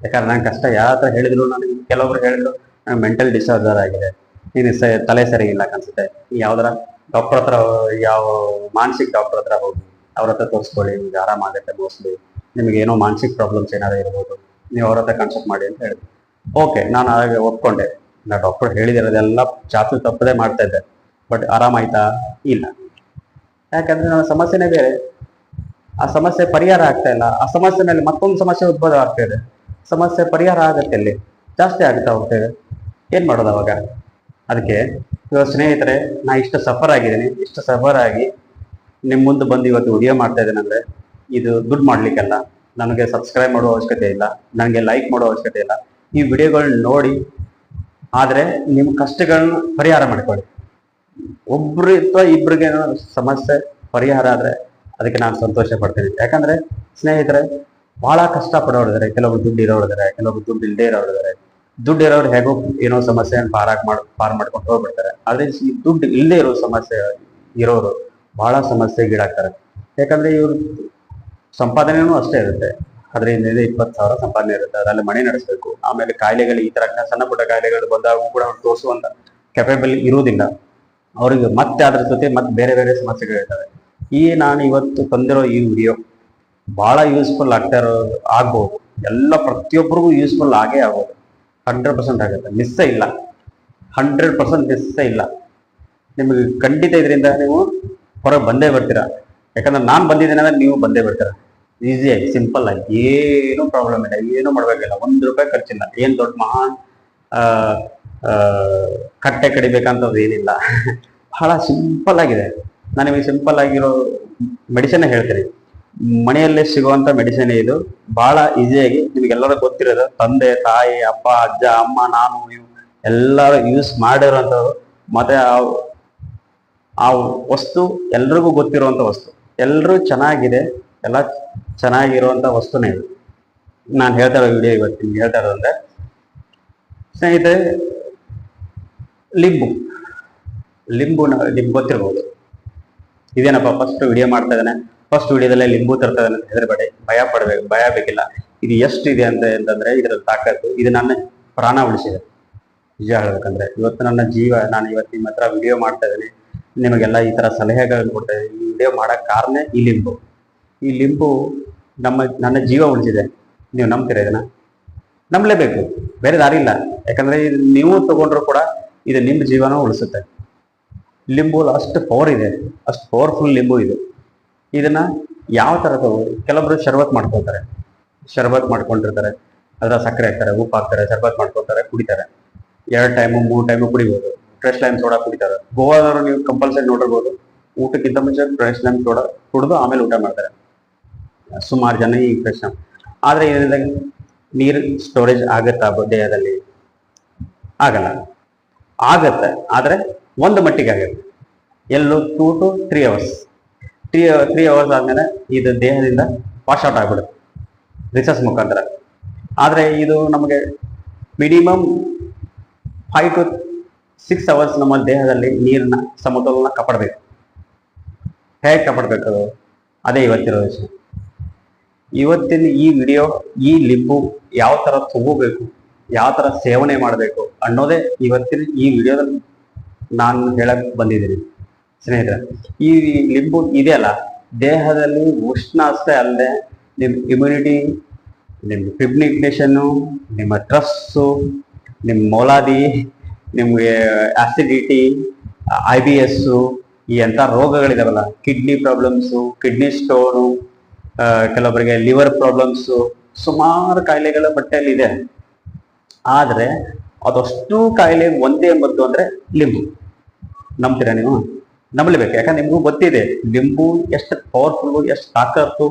ಯಾಕಂದ್ರೆ ನನ್ನ ಕಷ್ಟ ಯಾರ ಹತ್ರ ಹೇಳಿದ್ರು ನನಗೆ ಕೆಲವೊಬ್ರು ಹೇಳಿದ್ರು ನಂಗೆ ಮೆಂಟಲ್ ಡಿಸಾರ್ಡರ್ ಆಗಿದೆ, ನೀನು ತಲೆ ಸರಿ ಇಲ್ಲ ಅನ್ಸುತ್ತೆ, ಯಾವ್ದಾರ ಡಾಕ್ಟರ್ ಹತ್ರ ಯಾವ ಮಾನಸಿಕ ಡಾಕ್ಟರ್ ಹತ್ರ ಹೋಗಿ ಅವ್ರ ಹತ್ರ ತೋರಿಸ್ಕೊಳ್ಳಿ, ನಿಮ್ಗೆ ಆರಾಮಾಗುತ್ತೆ ಮೋಸ್ಟ್ಲಿ, ನಿಮ್ಗೆ ಏನೋ ಮಾನಸಿಕ ಪ್ರಾಬ್ಲಮ್ಸ್ ಏನಾದ್ರು ಇರ್ಬೋದು, ನೀವು ಅವ್ರ ಹತ್ರ ಕನ್ಸಲ್ಟ್ ಮಾಡಿ ಅಂತ ಹೇಳಿದ್ರು. ಓಕೆ, ನಾನು ಹಾಗೆ ಒಪ್ಕೊಂಡೆ. ನಾ ಡಾಕ್ಟರ್ ಹೇಳಿದಿರೋದೆಲ್ಲ ಚಾಚು ತಪ್ಪದೆ ಮಾಡ್ತಾ ಇದ್ದೆ. ಬಟ್ ಆರಾಮಾಯ್ತಾ? ಇಲ್ಲ. ಯಾಕಂದ್ರೆ ನನ್ನ ಸಮಸ್ಯೆನೇ ಬೇರೆ, ಆ ಸಮಸ್ಯೆ ಪರಿಹಾರ ಆಗ್ತಾ ಇಲ್ಲ. ಆ ಸಮಸ್ಯೆ ಮೇಲೆ ಮತ್ತೊಂದು ಸಮಸ್ಯೆ ಉದ್ಭವ ಆಗ್ತಾ ಇದೆ. ಸಮಸ್ಯೆ ಪರಿಹಾರ ಆಗತ್ತೆ, ಅಲ್ಲಿ ಜಾಸ್ತಿ ಆಗ್ತಾ ಹೋಗ್ತೇವೆ. ಏನ್ ಮಾಡೋದು ಅವಾಗ? ಅದಕ್ಕೆ ಇವಾಗ ಸ್ನೇಹಿತರೆ, ನಾ ಇಷ್ಟು ಸಫರ್ ಆಗಿದ್ದೀನಿ. ಇಷ್ಟು ಸಫರ್ ಆಗಿ ನಿಮ್ ಮುಂದೆ ಬಂದು ಇವತ್ತು ವಿಡಿಯೋ ಮಾಡ್ತಾ ಇದ್ದೇನೆ ಅಂದ್ರೆ ಇದು ದುಡ್ಡು ಮಾಡ್ಲಿಕ್ಕೆಲ್ಲ. ನನಗೆ ಸಬ್ಸ್ಕ್ರೈಬ್ ಮಾಡೋ ಅವಶ್ಯಕತೆ ಇಲ್ಲ, ನನಗೆ ಲೈಕ್ ಮಾಡೋ ಅವಶ್ಯಕತೆ ಇಲ್ಲ. ಈ ವಿಡಿಯೋಗಳನ್ನ ನೋಡಿ ಆದ್ರೆ ನಿಮ್ ಕಷ್ಟಗಳನ್ನ ಪರಿಹಾರ ಮಾಡ್ಕೊಳ್ಳಿ. ಒಬ್ರು ಅಥವಾ ಇಬ್ರಿಗೆ ಸಮಸ್ಯೆ ಪರಿಹಾರ ಆದ್ರೆ ಅದಕ್ಕೆ ನಾನು ಸಂತೋಷ ಪಡ್ತೀನಿ. ಯಾಕಂದ್ರೆ ಸ್ನೇಹಿತರೆ, ಬಹಳ ಕಷ್ಟ ಪಡೋರಿದ್ದಾರೆ. ಕೆಲವೊಬ್ರು ದುಡ್ಡು ಇರೋರಿದ್ದಾರೆ, ಕೆಲವೊಬ್ರು ದುಡ್ಡು ಇಲ್ಲದೆ ಇರೋರಿದ್ದಾರೆ. ದುಡ್ಡು ಇರೋರು ಹೇಗೋ ಏನೋ ಸಮಸ್ಯೆಯನ್ನು ಪಾರ್ ಮಾಡ್ಕೊಂಡು ಹೋಗ್ಬಿಡ್ತಾರೆ. ಆದ್ರೆ ಈ ದುಡ್ಡು ಇಲ್ಲದೆ ಇರೋ ಸಮಸ್ಯೆ ಇರೋರು ಬಹಳ ಸಮಸ್ಯೆಗೀಡಾಗ್ತಾರೆ. ಯಾಕಂದ್ರೆ ಇವ್ರು ಸಂಪಾದನೆನೂ ಅಷ್ಟೇ ಇರುತ್ತೆ, ಅದರಿಂದ 20,000 ಸಂಪಾದನೆ ಇರುತ್ತೆ, ಅದರಲ್ಲಿ ಮನೆ ನಡೆಸಬೇಕು. ಆಮೇಲೆ ಕಾಯಿಲೆಗಳು, ಈ ತರ ಸಣ್ಣ ಪುಟ್ಟ ಕಾಯಿಲೆಗಳು ಬಂದಾಗ ಕೂಡ ತೋರಿಸುವಂತ ಕೆಪೇಬಲ್ ಇರುವುದಿಲ್ಲ ಅವ್ರಿಗೆ. ಮತ್ತೆ ಅದ್ರ ಜೊತೆ ಮತ್ತೆ ಬೇರೆ ಬೇರೆ ಸಮಸ್ಯೆಗಳಿರ್ತವೆ. ನಾನು ಇವತ್ತು ತಂದಿರೋ ಈ ವಿಡಿಯೋ ಬಹಳ ಯೂಸ್ಫುಲ್ ಆಗ್ಬೋದು. ಎಲ್ಲ ಪ್ರತಿಯೊಬ್ಬರಿಗೂ ಯೂಸ್ಫುಲ್ ಆಗೇ ಆಗೋದು. 100% ಆಗುತ್ತೆ, ಮಿಸ್ಸೇ ಇಲ್ಲ. 100% ಮಿಸ್ಸೇ ಇಲ್ಲ. ನಿಮಗೆ ಖಂಡಿತ ಇದರಿಂದ ನೀವು ಹೊರಗೆ ಬಂದೇ ಬರ್ತೀರಾ. ಯಾಕಂದ್ರೆ ನಾನು ಬಂದಿದ್ದೇನೆ ಅಂದ್ರೆ ನೀವು ಬಂದೇ ಬರ್ತೀರಾ. ಈಸಿಯಾಗಿ, ಸಿಂಪಲ್ ಆಗಿ, ಏನು ಪ್ರಾಬ್ಲಮ್ ಇಲ್ಲ, ಏನು ಮಾಡ್ಬೇಕಿಲ್ಲ, ₹1 ಖರ್ಚಿಲ್ಲ. ಏನ್ ದೊಡ್ಡ ಮಹಾನ್ ಕಟ್ಟೆ ಕಡಿಬೇಕಂತದ್ದು ಏನಿಲ್ಲ. ಬಹಳ ಸಿಂಪಲ್ ಆಗಿದೆ. ನಾನು ನಿಮಗೆ ಸಿಂಪಲ್ ಆಗಿರೋ ಮೆಡಿಸಿನ್ ಹೇಳ್ತೀನಿ. ಮನೆಯಲ್ಲೇ ಸಿಗುವಂತ ಮೆಡಿಸಿನ್ ಇದು. ಬಹಳ ಈಸಿಯಾಗಿ ನಿಮಗೆಲ್ಲರೂ ಗೊತ್ತಿರೋದು, ತಂದೆ ತಾಯಿ ಅಪ್ಪ ಅಜ್ಜ ಅಮ್ಮ ನಾನು ಎಲ್ಲರೂ ಯೂಸ್ ಮಾಡಿರೋಂಥದ್ದು. ಮತ್ತೆ ಆ ವಸ್ತು ಎಲ್ರಿಗೂ ಗೊತ್ತಿರುವಂತ ವಸ್ತು, ಎಲ್ರೂ ಚೆನ್ನಾಗಿದೆ, ಎಲ್ಲ ಚೆನ್ನಾಗಿರುವಂತ ವಸ್ತುನೇ ಇದು. ನಾನು ಹೇಳ್ತಾ ಇರೋ ವಿಡಿಯೋ ಇವತ್ತು ನಿಮ್ಗೆ ಹೇಳ್ತಾ ಇರೋದಂದ್ರೆ ಸ್ನೇಹಿತರೆ, ಲಿಂಬು ನಿಮ್ಗೆ ಗೊತ್ತಿರ್ಬೋದು. ಇದೇನಪ್ಪ ಫಸ್ಟ್ ವಿಡಿಯೋ ಮಾಡ್ತಾ ಇದ್ದಾನೆ, ಫಸ್ಟ್ ವಿಡಿಯೋದಲ್ಲೇ ಲಿಂಬು ತರ್ತಾ ಇದ್ದಾನೆ ಅಂತ ಹೆದರಬೇಡಿ, ಭಯ ಬೇಕಿಲ್ಲ. ಇದು ಎಷ್ಟಿದೆ ಅಂತಂದ್ರೆ ಇದರಲ್ಲಿ ತಾಕತ್ತು, ಇದು ನನ್ನ ಪ್ರಾಣ ಉಳಿಸಿದೆ. ನಿಜ ಹೇಳ್ಬೇಕಂದ್ರೆ ಇವತ್ತು ನನ್ನ ಜೀವ. ನಾನು ಇವತ್ತು ನಿಮ್ಮ ಹತ್ರ ವಿಡಿಯೋ ಮಾಡ್ತಾ ಇದ್ದೇನೆ, ನಿಮಗೆಲ್ಲ ಈ ತರ ಸಲಹೆಗಳನ್ನು ಕೊಡ್ತಾ ಇದ್ದೀನಿ. ಈ ವಿಡಿಯೋ ಮಾಡಕ್ ಕಾರಣ ಈ ಲಿಂಬು ನನ್ನ ಜೀವ ಉಳಿಸಿದೆ. ನೀವು ನಂಬ್ತೀರಾ ಇದನ್ನ? ನಂಬಲೇಬೇಕು, ಬೇರೆ ದಾರಿ ಇಲ್ಲ. ಯಾಕಂದ್ರೆ ನೀವು ತಗೊಂಡ್ರು ಕೂಡ ಇದು ನಿಮ್ಮ ಜೀವನ ಉಳಿಸುತ್ತೆ. ಲಿಂಬು ಅಷ್ಟು ಪವರ್ ಇದೆ, ಅಷ್ಟು ಪವರ್ಫುಲ್ ಲಿಂಬು ಇದು. ಇದನ್ನ ಯಾವ ತರ ತಗೋದು? ಕೆಲವೊಬ್ರು ಶರ್ಬತ್ ಮಾಡ್ಕೊಂಡಿರ್ತಾರೆ, ಅದರ ಸಕ್ಕರೆ ಹಾಕ್ತಾರೆ, ಉಪ್ಪು ಹಾಕ್ತಾರೆ, ಶರ್ಬತ್ ಮಾಡ್ಕೊತಾರೆ, ಕುಡಿತಾರೆ. 2 ಟೈಮು 3 ಟೈಮು ಕುಡಿಬೋದು. ಫ್ರೆಶ್ ಲೈಮ್ ಸೋಡಾ ಕುಡಿತಾರೆ. ಗೋವಾದವರು ನೀವು ಕಂಪಲ್ಸರಿ ನೋಡಿರ್ಬೋದು, ಊಟಕ್ಕಿಂತ ಮುಂಚೆ ಫ್ರೆಶ್ ಲೈಮ್ ಸೋಡಾ ಕುಡಿದು ಆಮೇಲೆ ಊಟ ಮಾಡ್ತಾರೆ ಸುಮಾರು ಜನ. ಈ ಫ್ರೆಶ್ ಆದ್ರೆ ಇದರಿಂದ ನೀರು ಸ್ಟೋರೇಜ್ ಆಗುತ್ತಾ ದೇಹದಲ್ಲಿ? ಆಗತ್ತೆ, ಆದ್ರೆ ಒಂದು ಮಟ್ಟಿಗೆ ಆಗುತ್ತೆ. ಎಲ್ಲೂ 2 to 3 hours. 3 hours ಆದ್ಮೇಲೆ ಇದು ದೇಹದಿಂದ ವಾಶ್ ಔಟ್ ಆಗ್ಬಿಡುತ್ತೆ ರಿಸರ್ಚ್ ಮುಖಾಂತರ. ಆದ್ರೆ ಇದು ನಮಗೆ ಮಿನಿಮಮ್ 5 to 6 hours ನಮ್ಮ ದೇಹದಲ್ಲಿ ನೀರಿನ ಸಮತೋಲನ ಕಾಪಾಡಬೇಕು. ಹೇಗೆ ಕಾಪಾಡಬೇಕು? ಅದೇ ಇವತ್ತಿರೋ ವಿಷಯ. ಇವತ್ತಿನ ಈ ವಿಡಿಯೋ, ಈ ಲಿಂಬು ಯಾವ ತರ ತಗೋಬೇಕು, ಯಾವ ತರ ಸೇವನೆ ಮಾಡಬೇಕು ಅನ್ನೋದೇ ಇವತ್ತಿನ ಈ ವಿಡಿಯೋದಲ್ಲಿ ನಾನು ಹೇಳಕ್ ಬಂದಿದ್ದೀನಿ ಸ್ನೇಹಿತರೆ. ಈ ಲಿಂಬು ಇದೆಯಲ್ಲ, ದೇಹದಲ್ಲಿ ಉಷ್ಣ ಅಷ್ಟೇ ಅಲ್ಲದೆ ನಿಮ್ಮ ಇಮ್ಯುನಿಟಿ, ನಿಮ್ಮ ಕಿಡ್ನಿಗ್ನೇಷನ್ನು, ನಿಮ್ಮ ಟ್ರಸ್ಸು, ನಿಮ್ಮ ಮೊಲಾದಿ, ನಿಮಗೆ ಆಸಿಡಿಟಿ, IBS, ಈ ಎಂಥ ರೋಗಗಳಿದಾವಲ್ಲ, ಕಿಡ್ನಿ ಪ್ರಾಬ್ಲಮ್ಸು, ಕಿಡ್ನಿ ಸ್ಟೋನು, ಕೆಲವೊಬ್ಬರಿಗೆ ಲಿವರ್ ಪ್ರಾಬ್ಲಮ್ಸು, ಸುಮಾರು ಕಾಯಿಲೆಗಳ ಬಟ್ಟೆಯಲ್ಲಿ ಇದೆ. ಆದ್ರೆ ಅದಷ್ಟು ಕಾಯಿಲೆ ಒಂದೇ ಮದ್ದು ಅಂದ್ರೆ ಲಿಂಬು. ನಂಬ್ತೀರಾ ನೀವು? ನಂಬಲೇಬೇಕು. ಯಾಕಂದ್ರೆ ನಿಮಗೂ ಗೊತ್ತಿದೆ ಲಿಂಬು ಎಷ್ಟು ಪವರ್ಫುಲ್, ಎಷ್ಟು ತಾಕತ್ತು.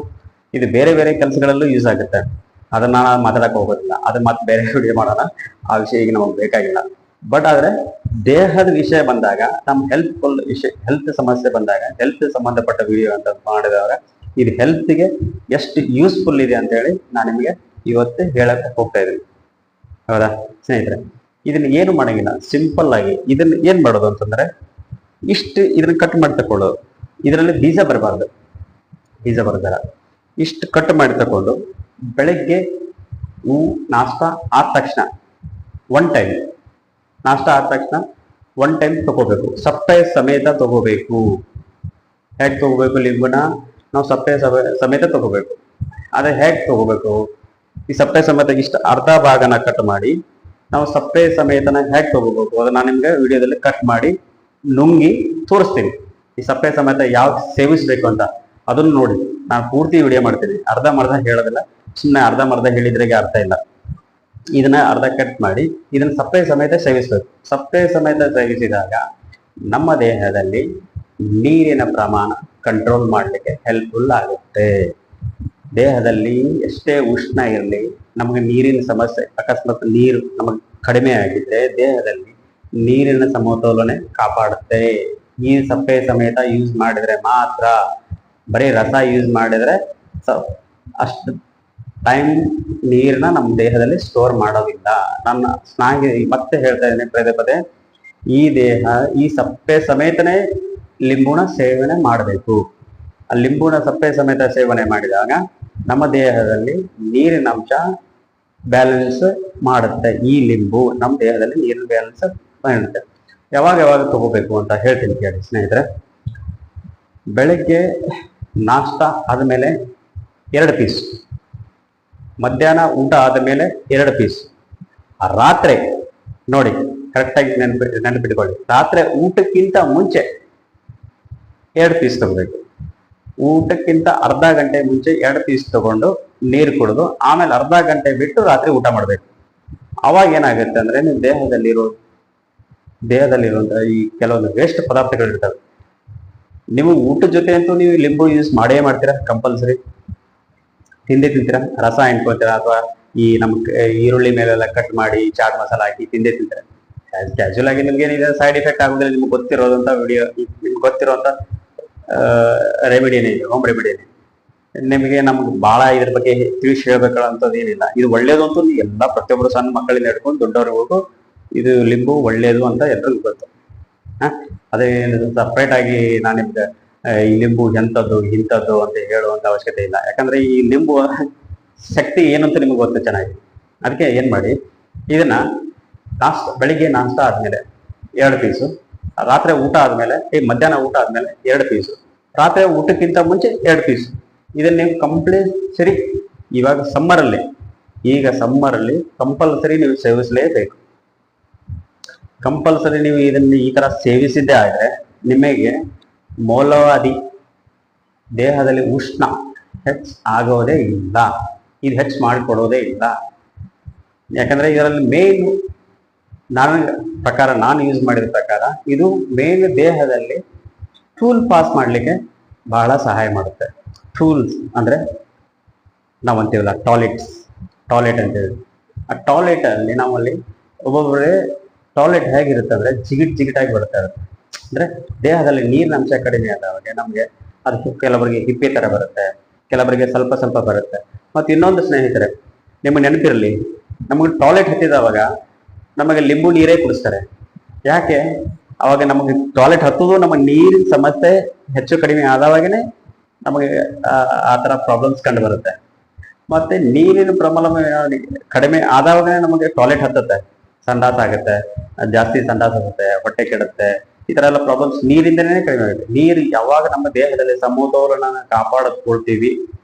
ಇದು ಬೇರೆ ಬೇರೆ ಕೆಲಸಗಳಲ್ಲೂ ಯೂಸ್ ಆಗುತ್ತೆ. ಅದನ್ನ ನಾನು ಮಾತಾಡಕ್ ಹೋಗೋದಿಲ್ಲ, ಅದನ್ನ ಮತ್ತೆ ಬೇರೆ ವಿಡಿಯೋ ಮಾಡೋಣ. ಆ ವಿಷಯ ಈಗ ನಮಗೆ ಬೇಕಾಗಿಲ್ಲ. ಬಟ್ ಆದ್ರೆ ದೇಹದ ವಿಷಯ ಬಂದಾಗ, ನಮ್ಮ ಹೆಲ್ತ್ ಸಮಸ್ಯೆ ಬಂದಾಗ, ಹೆಲ್ತ್ ಸಂಬಂಧಪಟ್ಟ ವಿಡಿಯೋ ಅಂತ ಮಾಡಿದವಾಗ ಇದು ಹೆಲ್ತ್ಗೆ ಎಷ್ಟು ಯೂಸ್ಫುಲ್ ಇದೆ ಅಂತ ಹೇಳಿ ನಾನು ನಿಮಗೆ ಇವತ್ತು ಹೇಳಕ್ ಹೋಗ್ತಾ ಇದ್ದೀನಿ. ಹೌದಾ ಸ್ನೇಹಿತರೆ? ಇದನ್ನ ಏನು ಮಾಡಂಗಿಲ್ಲ, ಸಿಂಪಲ್ ಆಗಿ ಇದನ್ನ ಏನ್ ಮಾಡೋದು ಅಂತಂದ್ರೆ, ಇದನ್ನ ಕಟ್ ಮಾಡಿ ತಕೊಳ್ಳೋದು. ಇದರಲ್ಲಿ ಬೀಜ ಬರಬಾರ್ದು, ಇಷ್ಟು ಕಟ್ ಮಾಡಿ ತಕೊಂಡು ಬೆಳಗ್ಗೆ ನಾಷ್ಟ ಆದ ತಕ್ಷಣ ಒನ್ ಟೈಮ್ ತಗೋಬೇಕು. ಸಪ್ಪೆ ಸಮೇತ ತಗೋಬೇಕು. ಹೇಗೆ ತಗೋಬೇಕು? ಲಿಂಬುನ ನಾವು ಸಪ್ಪೆ ಸಮೇತ ತಗೋಬೇಕು. ಆದ್ರೆ ಹೇಗೆ ತಗೋಬೇಕು? ಈ ಸಪ್ಪೆ ಸಮೇತ ಇಷ್ಟು ಅರ್ಧ ಭಾಗನ ಕಟ್ ಮಾಡಿ ನಾವು ಸಪ್ಪೆ ಸಮೇತನ ಹೇಗೆ ತಗೋಬೇಕು ಅದು ನಾನು ನಿಮ್ಗೆ ವಿಡಿಯೋದಲ್ಲಿ ಕಟ್ ಮಾಡಿ ನುಂಗಿ ತೋರಿಸ್ತೀನಿ. ಈ ಸಪ್ಪೆ ಸಮೇತ ಯಾವ ಸೇವಿಸ್ಬೇಕು ಅಂತ ಅದನ್ನ ನೋಡಿ. ನಾನು ಪೂರ್ತಿ ವಿಡಿಯೋ ಮಾಡ್ತೀನಿ, ಅರ್ಧಂಬರ್ಧ ಹೇಳೋದಿಲ್ಲ. ಸುಮ್ಮನೆ ಅರ್ಧಂಬರ್ಧ ಹೇಳಿದ್ರೆಗೆ ಅರ್ಥ ಇಲ್ಲ. ಇದನ್ನ ಅರ್ಧ ಕಟ್ ಮಾಡಿ ಇದನ್ನ ಸಪ್ಪೆ ಸಮೇತ ಸೇವಿಸ್ಬೇಕು. ಸಪ್ಪೆ ಸಮೇತ ಸೇವಿಸಿದಾಗ ನಮ್ಮ ದೇಹದಲ್ಲಿ ನೀರಿನ ಪ್ರಮಾಣ ಕಂಟ್ರೋಲ್ ಮಾಡಲಿಕ್ಕೆ ಹೆಲ್ಪ್ಫುಲ್ ಆಗುತ್ತೆ. ದೇಹದಲ್ಲಿ ಎಷ್ಟೇ ಉಷ್ಣ ಇರಲಿ, ನಮಗೆ ನೀರಿನ ಸಮಸ್ಯೆ, ಅಕಸ್ಮಾತ್ ನೀರು ನಮಗೆ ಕಡಿಮೆ ಆಗಿದ್ರೆ ದೇಹದಲ್ಲಿ ನೀರಿನ ಸಮತೋಲನೆ ಕಾಪಾಡುತ್ತೆ. ಈ ಸಪ್ಪೆ ಸಮೇತ ಯೂಸ್ ಮಾಡಿದ್ರೆ ಮಾತ್ರ, ಬರೀ ರಸ ಯೂಸ್ ಮಾಡಿದ್ರೆ ಅಷ್ಟು ಟೈಮ್ ನೀರನ್ನ ನಮ್ಮ ದೇಹದಲ್ಲಿ ಸ್ಟೋರ್ ಮಾಡೋದಿಲ್ಲ. ನನ್ನ ಸ್ನಾಗಿ ಮತ್ತೆ ಹೇಳ್ತಾ ಇದ್ದೇನೆ ಪದೇ ಪದೇ, ಈ ದೇಹ ಈ ಸಪ್ಪೆ ಸಮೇತನೇ ಲಿಂಬುನ ಸೇವನೆ ಮಾಡಬೇಕು. ಆ ಲಿಂಬುನ ಸಪ್ಪೆ ಸಮೇತ ಸೇವನೆ ಮಾಡಿದಾಗ ನಮ್ಮ ದೇಹದಲ್ಲಿ ನೀರಿನ ಅಂಶ ಬ್ಯಾಲೆನ್ಸ್ ಮಾಡುತ್ತೆ. ಈ ಲಿಂಬು ನಮ್ಮ ದೇಹದಲ್ಲಿ ನೀರಿನ ಬ್ಯಾಲೆನ್ಸ್ ಮಾಡುತ್ತೆ. ಯಾವಾಗ ಯಾವಾಗ ತಗೋಬೇಕು ಅಂತ ಹೇಳ್ತೀನಿ ಕೇಳಿ ಸ್ನೇಹಿತರೆ. ಬೆಳಗ್ಗೆ ನಾಷ್ಟ ಆದಮೇಲೆ 2 ಪೀಸ್, ಮಧ್ಯಾಹ್ನ ಊಟ ಆದಮೇಲೆ 2 ಪೀಸ್, ರಾತ್ರಿ ನೋಡಿ ಕರೆಕ್ಟಾಗಿ ನೆನಪಿಟ್ಕೊಳ್ಳಿ, ರಾತ್ರಿ ಊಟಕ್ಕಿಂತ ಮುಂಚೆ 2 ಪೀಸ್ ತಗೋಬೇಕು. ಊಟಕ್ಕಿಂತ ಅರ್ಧ ಗಂಟೆ ಮುಂಚೆ 2 ಪೀಸ್ ತಗೊಂಡು ನೀರು ಕುಡಿದು ಆಮೇಲೆ ಅರ್ಧ ಗಂಟೆ ಬಿಟ್ಟು ರಾತ್ರಿ ಊಟ ಮಾಡಬೇಕು. ಅವಾಗ ಏನಾಗುತ್ತೆ ಅಂದ್ರೆ ನೀವು ದೇಹದಲ್ಲಿರುವಂತಹ ಈ ಕೆಲವೊಂದು ವೇಸ್ಟ್ ಪದಾರ್ಥಗಳು ಇರ್ತವೆ. ನೀವು ಊಟದ ಜೊತೆ ಅಂತೂ ನೀವು ಲಿಂಬು ಯೂಸ್ ಮಾಡೇ ಮಾಡ್ತೀರಾ, ಕಂಪಲ್ಸರಿ ತಿಂತೀರಾ. ರಸ ಇಟ್ಕೊತೀರಾ ಅಥವಾ ಈ ನಮ್ ಈರುಳ್ಳಿ ಮೇಲೆಲ್ಲ ಕಟ್ ಮಾಡಿ ಚಾಟ್ ಮಸಾಲ ಹಾಕಿ ತಿಂತೀರಾ. ಕ್ಯಾಶುವಲ್ ಆಗಿ ನಿಮ್ಗೆ ಏನಿದೆ ಸೈಡ್ ಎಫೆಕ್ಟ್ ಆಗುದಿಲ್ಲ. ನಿಮ್ಗೆ ಗೊತ್ತಿರೋದಂತ ವಿಡಿಯೋ, ನಿಮ್ಗೆ ಗೊತ್ತಿರುವಂತ ರೆಮಿಡಿನೇ ಇದೆ, ಹೋಮ್ ರೆಮಿಡಿನೇ. ನಿಮಗೆ ನಮ್ಗೆ ಬಹಳ ಇದ್ರ ಬಗ್ಗೆ ತಿಳಿಸಿ ಹೇಳ್ಬೇಕಂತದ್ದು ಏನಿಲ್ಲ. ಇದು ಒಳ್ಳೇದು ಅಂತೂ ಎಲ್ಲ ಪ್ರತಿಯೊಬ್ಬರು ಸಣ್ಣ ಮಕ್ಕಳಿಂದ ಹಿಡ್ಕೊಂಡು ದೊಡ್ಡವ್ರಿಗೂ ಇದು ಲಿಂಬು ಒಳ್ಳೇದು ಅಂತ ಎಲ್ರಿಗೂ ಗೊತ್ತು. ಅದೇ ಸಪ್ರೇಟ್ ಆಗಿ ನಾನು ನಿಮ್ಗೆ ಈ ಲಿಂಬು ಎಂಥದ್ದು ಇಂಥದ್ದು ಅಂತ ಹೇಳುವಂತ ಅವಶ್ಯಕತೆ ಇಲ್ಲ. ಯಾಕಂದ್ರೆ ಈ ಲಿಂಬು ಶಕ್ತಿ ಏನಂತ ನಿಮ್ಗೆ ಗೊತ್ತು ಚೆನ್ನಾಗಿ. ಅದಕ್ಕೆ ಏನ್ ಮಾಡಿ, ಇದನ್ನ ಬೆಳಿಗ್ಗೆ ನಾಷ್ಟ ಆದ್ಮೇಲೆ 2 ಪೀಸು, ರಾತ್ರಿ ಊಟ ಆದ್ಮೇಲೆ ಮಧ್ಯಾಹ್ನ ಊಟ ಆದ್ಮೇಲೆ 2 ಪೀಸು, ರಾತ್ರಿ ಊಟಕ್ಕಿಂತ ಮುಂಚೆ 2 ಪೀಸ್. ಇದನ್ನ ನೀವು ಕಂಪಲ್ಸರಿ ಇವಾಗ ಸಮ್ಮರಲ್ಲಿ ಕಂಪಲ್ಸರಿ ನೀವು ಸೇವಿಸಲೇಬೇಕು. ಕಂಪಲ್ಸರಿ ನೀವು ಇದನ್ನ ಈ ತರ ಸೇವಿಸಿದ್ದೇ ಆದ್ರೆ ನಿಮಗೆ ಮೂಲವಾದಿ ದೇಹದಲ್ಲಿ ಉಷ್ಣ ಆಗೋದೇ ಇಲ್ಲ, ಇದು ಹೆಚ್ಚು ಮಾಡಿಕೊಡೋದೇ ಇಲ್ಲ. ಯಾಕಂದ್ರೆ ಇದರಲ್ಲಿ ಮೇನ್ ನಾನು ಯೂಸ್ ಮಾಡಿದ ಪ್ರಕಾರ ಇದು ಮೇನ್ ದೇಹದಲ್ಲಿ ಟೂಲ್ ಪಾಸ್ ಮಾಡ್ಲಿಕ್ಕೆ ಬಹಳ ಸಹಾಯ ಮಾಡುತ್ತೆ. ಟೂಲ್ಸ್ ಅಂದ್ರೆ ನಾವಂತೀವಲ್ಲ ಟಾಯ್ಲೆಟ್ ಅಂತೇಳಿ, ಆ ಟಾಯ್ಲೆಟ್ ಅಲ್ಲಿ ನಮ್ಮಲ್ಲಿ ಒಬ್ಬೊಬ್ಬರೇ ಟಾಯ್ಲೆಟ್ ಹೇಗಿರುತ್ತೆ ಅಂದ್ರೆ ಜಿಗಿಟಾಗಿ ಬರ್ತಾ ಇರುತ್ತೆ. ಅಂದ್ರೆ ದೇಹದಲ್ಲಿ ನೀರಿನ ಅಂಶ ಕಡಿಮೆ ಆದವಾಗ ನಮ್ಗೆ ಅದು ಕೆಲವರಿಗೆ ಹಿಪ್ಪೆ ತರ ಬರುತ್ತೆ, ಕೆಲವರಿಗೆ ಸ್ವಲ್ಪ ಸ್ವಲ್ಪ ಬರುತ್ತೆ. ಮತ್ತೆ ಇನ್ನೊಂದು ಸ್ನೇಹಿತರೆ, ನಿಮ್ಗೆ ನೆನಪಿರಲಿ, ನಮಗೆ ಟಾಯ್ಲೆಟ್ ಹತ್ತಿದವಾಗ ನಮಗೆ ಲಿಂಬು ನೀರೇ ಕುಡಿಸ್ತಾರೆ. ಯಾಕೆ? ಅವಾಗ ನಮಗೆ ಟಾಯ್ಲೆಟ್ ಹತ್ತುದು ನಮಗೆ ನೀರಿನ ಸಮಸ್ಯೆ ಹೆಚ್ಚು ಕಡಿಮೆ ಆದವಾಗನೇ ನಮಗೆ ಆ ತರ ಪ್ರಾಬ್ಲಮ್ಸ್ ಕಂಡು ಬರುತ್ತೆ. ಮತ್ತೆ ನೀರಿನ ಪ್ರಮಾಣ ಕಡಿಮೆ ಆದವಾಗನೇ ನಮಗೆ ಟಾಯ್ಲೆಟ್ ಹತ್ತುತ್ತೆ, ಸಂಡಾಸ ಆಗುತ್ತೆ, ಜಾಸ್ತಿ ಸಂಡಾಸ ಆಗುತ್ತೆ, ಹೊಟ್ಟೆ ಕೆಡುತ್ತೆ. ಈ ತರ ಎಲ್ಲ ಪ್ರಾಬ್ಲಮ್ಸ್ ನೀರಿಂದನೇ ಕಡಿಮೆ ಆಗುತ್ತೆ. ನೀರು ಯಾವಾಗ ನಮ್ಮ ದೇಹದಲ್ಲಿ ಸಮತೋಲನ ಕಾಪಾಡಿಕೊಳ್ತೀವಿ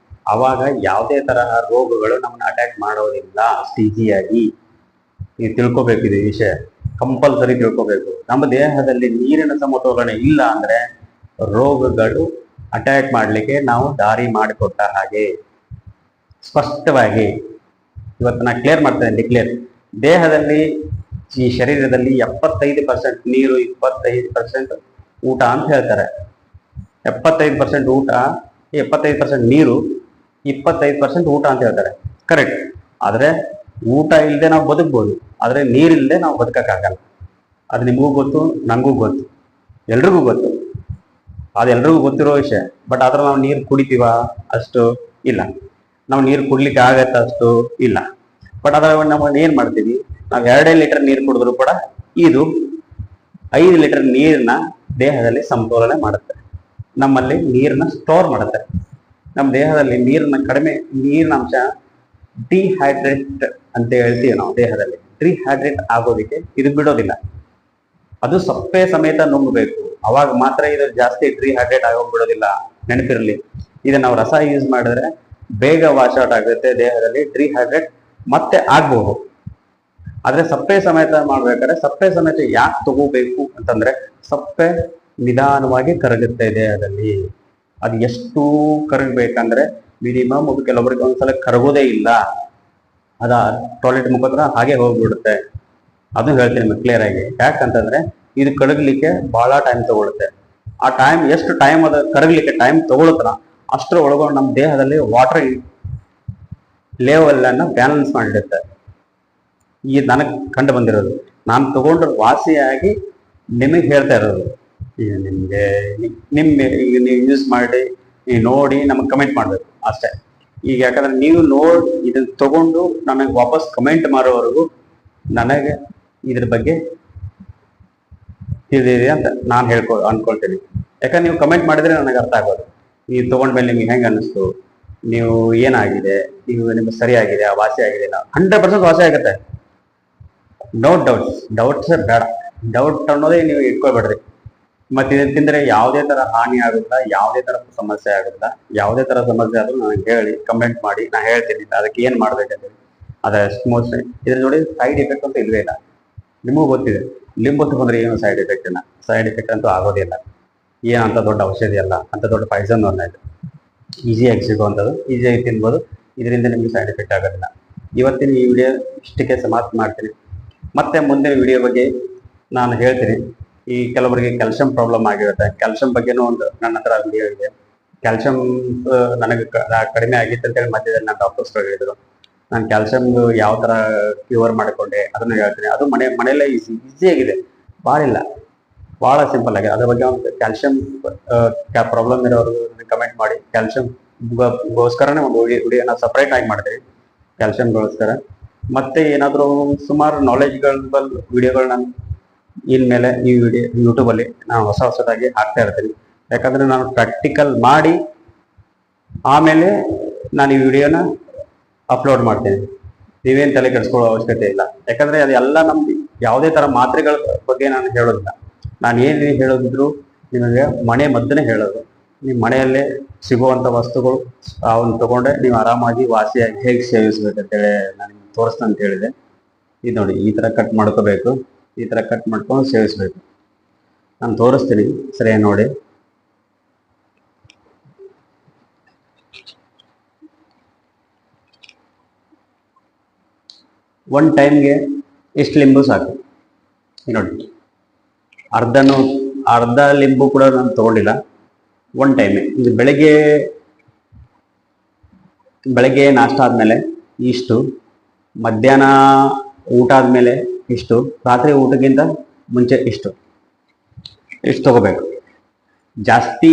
ಅವಾಗ ಯಾವುದೇ ತರಹ ರೋಗಗಳು ನಮ್ಮನ್ನ ಅಟ್ಯಾಕ್ ಮಾಡೋದಿಲ್ಲ ಅಷ್ಟು ಈಸಿಯಾಗಿ. ನೀವು ತಿಳ್ಕೊಬೇಕಿದೆ ಈ ವಿಷಯ, ಕಂಪಲ್ಸರಿ ತಿಳ್ಕೊಬೇಕು. ನಮ್ಮ ದೇಹದಲ್ಲಿ ನೀರಿನ ಸಮತೋಲನ ಇಲ್ಲ ಅಂದ್ರೆ ರೋಗಗಳು ಅಟ್ಯಾಕ್ ಮಾಡ್ಲಿಕ್ಕೆ ನಾವು ದಾರಿ ಮಾಡಿಕೊಟ್ಟ ಹಾಗೆ. ಸ್ಪಷ್ಟವಾಗಿ ಇವತ್ತು ನಾನು ಕ್ಲಿಯರ್ ಮಾಡ್ತೇನೆ, ಡಿಕ್ಲೇರ್. ದೇಹದಲ್ಲಿ ಈ ಶರೀರದಲ್ಲಿ 75% ನೀರು, 25% ಊಟ ಅಂತ ಹೇಳ್ತಾರೆ. 75% ಊಟ, 75% ನೀರು, 25% ಊಟ ಅಂತ ಹೇಳ್ತಾರೆ. ಕರೆಕ್ಟ್. ಆದ್ರೆ ಊಟ ಇಲ್ಲದೆ ನಾವು ಬದುಕ್ಬೋದು, ಆದ್ರೆ ನೀರಿಲ್ಲದೆ ನಾವು ಬದುಕಕ್ಕಾಗಲ್ಲ. ಅದು ನಿಮಗೂ ಗೊತ್ತು, ನನಗೂ ಗೊತ್ತು, ಎಲ್ರಿಗೂ ಗೊತ್ತು. ಅದೆಲ್ರಿಗೂ ಗೊತ್ತಿರೋ ವಿಷಯ. ಬಟ್ ಆದ್ರೆ ನಾವು ನೀರು ಕುಡಿತೀವ? ಅಷ್ಟು ಇಲ್ಲ. ನಾವು ನೀರು ಕುಡ್ಲಿಕ್ಕೆ ಆಗತ್ತ? ಅಷ್ಟು ಇಲ್ಲ. ಬಟ್ ಅದ್ರ ನಾವು ಏನ್ ಮಾಡ್ತೀವಿ, ನಾವು 2 ಲೀಟರ್ ನೀರು ಕುಡಿದ್ರು ಕೂಡ ಇದು 5 ಲೀಟರ್ ನೀರನ್ನ ದೇಹದಲ್ಲಿ ಸಮತೋಲನೆ ಮಾಡುತ್ತೆ, ನಮ್ಮಲ್ಲಿ ನೀರನ್ನ ಸ್ಟೋರ್ ಮಾಡುತ್ತೆ. ನಮ್ಮ ದೇಹದಲ್ಲಿ ನೀರಿನ ಅಂಶ ಡಿಹೈಡ್ರೇಟ್ ಅಂತ ಹೇಳ್ತೀವಿ ನಾವು. ದೇಹದಲ್ಲಿ ಡಿಹೈಡ್ರೇಟ್ ಆಗೋದಕ್ಕೆ ಇದು ಬಿಡೋದಿಲ್ಲ. ಅದು ಸಪ್ಪೆ ಸಮೇತ ನುಂಗಬೇಕು, ಅವಾಗ ಮಾತ್ರ ಇದು ಜಾಸ್ತಿ ಡಿಹೈಡ್ರೇಟ್ ಆಗೋಗ್ ಬಿಡೋದಿಲ್ಲ. ನೆನಪಿರಲಿ, ಇದನ್ನ ನಾವು ರಸ ಯೂಸ್ ಮಾಡಿದ್ರೆ ಬೇಗ ವಾಶ್ ಔಟ್ ಆಗುತ್ತೆ ದೇಹದಲ್ಲಿ, ಡಿಹೈಡ್ರೇಟ್ ಮತ್ತೆ ಆಗ್ಬಹುದು. ಆದ್ರೆ ಸಪ್ಪೆ ಸಮೇತ ಮಾಡ್ಬೇಕಾದ್ರೆ ಸಪ್ಪೆ ಸಮೇತ ಯಾಕೆ ತಗೋಬೇಕು ಅಂತಂದ್ರೆ, ಸಪ್ಪೆ ನಿಧಾನವಾಗಿ ಕರಗುತ್ತೆ ದೇಹದಲ್ಲಿ. ಅದು ಎಷ್ಟು ಕರಗಬೇಕಂದ್ರೆ ಮಿನಿಮಮ್ ಕೆಲವೊಬ್ಬರಿಗೆ ಒಂದ್ಸಲ ಕರಗೋದೇ ಇಲ್ಲ, ಅದ ಟಾಯ್ಲೆಟ್ ಮುಖಾಂತರ ಹಾಗೆ ಹೋಗ್ಬಿಡುತ್ತೆ. ಅದು ಹೇಳ್ತೀನಿ ನಿಮಗೆ ಕ್ಲಿಯರ್ ಆಗಿ. ಯಾಕಂತಂದ್ರೆ ಇದು ಕರಗಲಿಕ್ಕೆ ಬಹಳ ಟೈಮ್ ತಗೊಳುತ್ತೆ. ಆ ಟೈಮ್ ಎಷ್ಟು ಟೈಮ್ ಅದ ಕರಗಲಿಕ್ಕೆ ಟೈಮ್ ತಗೊಳುತ್ತಲ್ಲ ಅಷ್ಟರ ಒಳಗೊಂಡು ನಮ್ಮ ದೇಹದಲ್ಲಿ ವಾಟರ್ ಲೆವೆಲ್ ಅನ್ನ ಬ್ಯಾಲೆನ್ಸ್ ಮಾಡಿಡುತ್ತೆ. ಈ ನನಗೆ ಕಂಡು ಬಂದಿರೋದು, ನಾನು ತಗೊಂಡ್ರೆ ವಾಸಿಯಾಗಿ ನಿಮಗೆ ಹೇಳ್ತಾ ಇರೋದು. ಈಗ ನಿಮ್ಗೆ ಈಗ ನೀವು ಯೂಸ್ ಮಾಡಿ ನೀವು ನೋಡಿ ನಮಗೆ ಕಮೆಂಟ್ ಮಾಡ್ಬೇಕು ಅಷ್ಟೇ. ಈಗ ಯಾಕಂದ್ರೆ ನೀವು ನೋಡಿ ಇದನ್ನ ತಗೊಂಡು ನನಗೆ ವಾಪಸ್ ಕಮೆಂಟ್ ಮಾಡೋವರೆಗೂ ನನಗೆ ಇದ್ರ ಬಗ್ಗೆ ತಿಳಿದಿದೆ ಅಂತ ನಾನು ಅನ್ಕೊಳ್ತೀನಿ. ಯಾಕಂದ್ರೆ ನೀವು ಕಮೆಂಟ್ ಮಾಡಿದ್ರೆ ನನಗೆ ಅರ್ಥ ಆಗೋದು. ನೀವು ತಗೊಂಡ್ಮೇಲೆ ನಿಮ್ಗೆ ಹೆಂಗೆ ಅನ್ನಿಸ್ತು, ನೀವು ಏನಾಗಿದೆ, ನಿಮ್ಗೆ ಸರಿಯಾಗಿದೆ, ವಾಸಿ ಆಗಿದೆ, 100% ವಾಸಿ ಆಗುತ್ತೆ. ನೋ ಡೌಟ್ಸ್ ಬೇಡ. ಡೌಟ್ ಅನ್ನೋದೇ ನೀವು ಇಟ್ಕೊಳ್ಬೇಡ್ರಿ. ಮತ್ತೆ ಇದನ್ನ ತಿಂದ್ರೆ ಯಾವುದೇ ತರ ಹಾನಿ ಆಗುತ್ತಾ, ಯಾವುದೇ ತರ ಸಮಸ್ಯೆ ಆಗುತ್ತಾ, ಯಾವುದೇ ತರ ಸಮಸ್ಯೆ ಆದ್ರೂ ನನಗೆ ಹೇಳಿ, ಕಮೆಂಟ್ ಮಾಡಿ, ನಾ ಹೇಳ್ತೀನಿ ಅದಕ್ಕೆ ಏನ್ ಮಾಡ್ಬೇಕಂತ. ಅದ ಮೋಸ್ಟ್ ಇದ್ರ ನೋಡಿ ಸೈಡ್ ಎಫೆಕ್ಟ್ ಅಂತ ಇಲ್ವೇ ಇಲ್ಲ. ನಿಮಗೂ ಗೊತ್ತಿದೆ, ಲಿಂಬು ತಗೊಂಡ್ರೆ ಏನು ಸೈಡ್ ಎಫೆಕ್ಟ್ ಇಲ್ಲ. ಸೈಡ್ ಎಫೆಕ್ಟ್ ಅಂತೂ ಆಗೋದಿಲ್ಲ. ಏನಂತ ದೊಡ್ಡ ಔಷಧಿ ಅಲ್ಲ, ಅಂತ ದೊಡ್ಡ ಪಾಯ್ಸನ್ ಅಲ್ಲ. ಇದು ಈಸಿಯಾಗಿ ಸಿಗುವಂಥದ್ದು, ಈಸಿಯಾಗಿ ತಿನ್ಬೋದು. ಇದರಿಂದ ನಿಮಗೆ ಸೈಡ್ ಎಫೆಕ್ಟ್ ಆಗೋದಿಲ್ಲ. ಇವತ್ತಿನ ಈ ವಿಡಿಯೋ ಇಷ್ಟಕ್ಕೆ ಸಮಾಪ್ತಿ ಮಾಡ್ತೀನಿ. ಮತ್ತೆ ಮುಂದಿನ ವಿಡಿಯೋ ಬಗ್ಗೆ ನಾನು ಹೇಳ್ತೀನಿ. ಈ ಕೆಲವರಿಗೆ ಕ್ಯಾಲ್ಸಿಯಂ ಪ್ರಾಬ್ಲಮ್ ಆಗಿರುತ್ತೆ. ಕ್ಯಾಲ್ಸಿಯಂ ಬಗ್ಗೆನೂ ಒಂದು ನನ್ನ ಹತ್ರ ವಿಡಿಯೋ ಇದೆ. ಕ್ಯಾಲ್ಸಿಯಂ ನನಗೆ ಕಡಿಮೆ ಆಗಿತ್ತು ಅಂತೇಳಿ ಮಧ್ಯದಲ್ಲಿ ನಾನು ಡಾಕ್ಟರ್ಸ್ ಹೇಳಿದ್ರು. ನಾನು ಕ್ಯಾಲ್ಸಿಯಂ ಯಾವ ತರ ಕ್ಯೂರ್ ಮಾಡಿಕೊಂಡೆ ಅದನ್ನ ಹೇಳ್ತೀನಿ. ಅದು ಮನೆಯಲ್ಲೇ ಈಸಿಯಾಗಿದೆ, ಭಾಳ ಇಲ್ಲ, ಭಾಳ ಸಿಂಪಲ್ ಆಗಿದೆ. ಅದ್ರ ಬಗ್ಗೆ ಒಂದು ಕ್ಯಾಲ್ಸಿಯಂ ಪ್ರಾಬ್ಲಮ್ ಇರೋರು ಕಮೆಂಟ್ ಮಾಡಿ. ಕ್ಯಾಲ್ಸಿಯಂಗೋಸ್ಕರನೇ ಒಂದು ವಿಡಿಯೋನ ಸಪ್ರೇಟ್ ಆಗಿ ಮಾಡ್ತೀವಿ ಕ್ಯಾಲ್ಸಿಯಂಗೋಸ್ಕರ. ಮತ್ತೆ ಏನಾದರೂ ಸುಮಾರು ನಾಲೆಜ್ಗಳು ವಿಡಿಯೋಗಳು ನಾನು ಇನ್ಮೇಲೆ ಈ ವಿಡಿಯೋ ಯೂಟ್ಯೂಬಲ್ಲಿ ನಾನು ಹೊಸದಾಗಿ ಹಾಕ್ತಾ ಇರ್ತೀನಿ. ಯಾಕಂದ್ರೆ ನಾನು ಪ್ರಾಕ್ಟಿಕಲ್ ಮಾಡಿ ಆಮೇಲೆ ನಾನು ಈ ವಿಡಿಯೋನ ಅಪ್ಲೋಡ್ ಮಾಡ್ತೀನಿ. ನೀವೇನು ತಲೆ ಕೆಡಿಸ್ಕೊಳ್ಳೋ ಅವಶ್ಯಕತೆ ಇಲ್ಲ. ಯಾಕಂದ್ರೆ ಅದೆಲ್ಲ ನಮ್ದು ಯಾವುದೇ ತರ ಮಾತ್ರೆಗಳ ಬಗ್ಗೆ ನಾನು ಹೇಳೋದಿಲ್ಲ. ನಾನು ಏನು ಹೇಳೋದಿದ್ರು ನಿಮಗೆ ಮನೆ ಮದ್ದನ್ನೇ ಹೇಳೋದು. ನಿಮ್ಮ ಮನೆಯಲ್ಲೇ ಸಿಗುವಂಥ ವಸ್ತುಗಳು ಅವನ್ನ ತಗೊಂಡೆ ನೀವು ಆರಾಮಾಗಿ ವಾಸಿಯಾಗಿ ಹೇಗೆ ಸೇವಿಸ್ಬೇಕಂತೇಳಿ ನಾನು ನಿಮ್ಗೆ ತೋರಿಸ್ತಾ ಅಂತ ಹೇಳಿದೆ. ಇದು ನೋಡಿ, ಈ ಥರ ಕಟ್ ಮಾಡ್ಕೋಬೇಕು, ಈ ಥರ ಕಟ್ ಮಾಡ್ಕೊಂಡು ಸೇವಿಸ್ಬೇಕು. ನಾನು ತೋರಿಸ್ತೀನಿ, ಸರಿಯಾಗಿ ನೋಡಿ. ಒನ್ ಟೈಮ್ಗೆ ಎಷ್ಟು ಲಿಂಬು ಸಾಕು ನೋಡಿ. ಅರ್ಧ ಲಿಂಬು ಕೂಡ ನಾನು ತಗೊಂಡಿಲ್ಲ. ಒನ್ ಟೈಮೇ ಇದು ಬೆಳಗ್ಗೆ ನಾಷ್ಟ ಆದಮೇಲೆ ಇಷ್ಟು, ಮಧ್ಯಾಹ್ನ ಊಟ ಆದಮೇಲೆ ಇಷ್ಟು, ರಾತ್ರಿ ಊಟಕ್ಕಿಂತ ಮುಂಚೆ ಇಷ್ಟು ತಗೋಬೇಕು. ಜಾಸ್ತಿ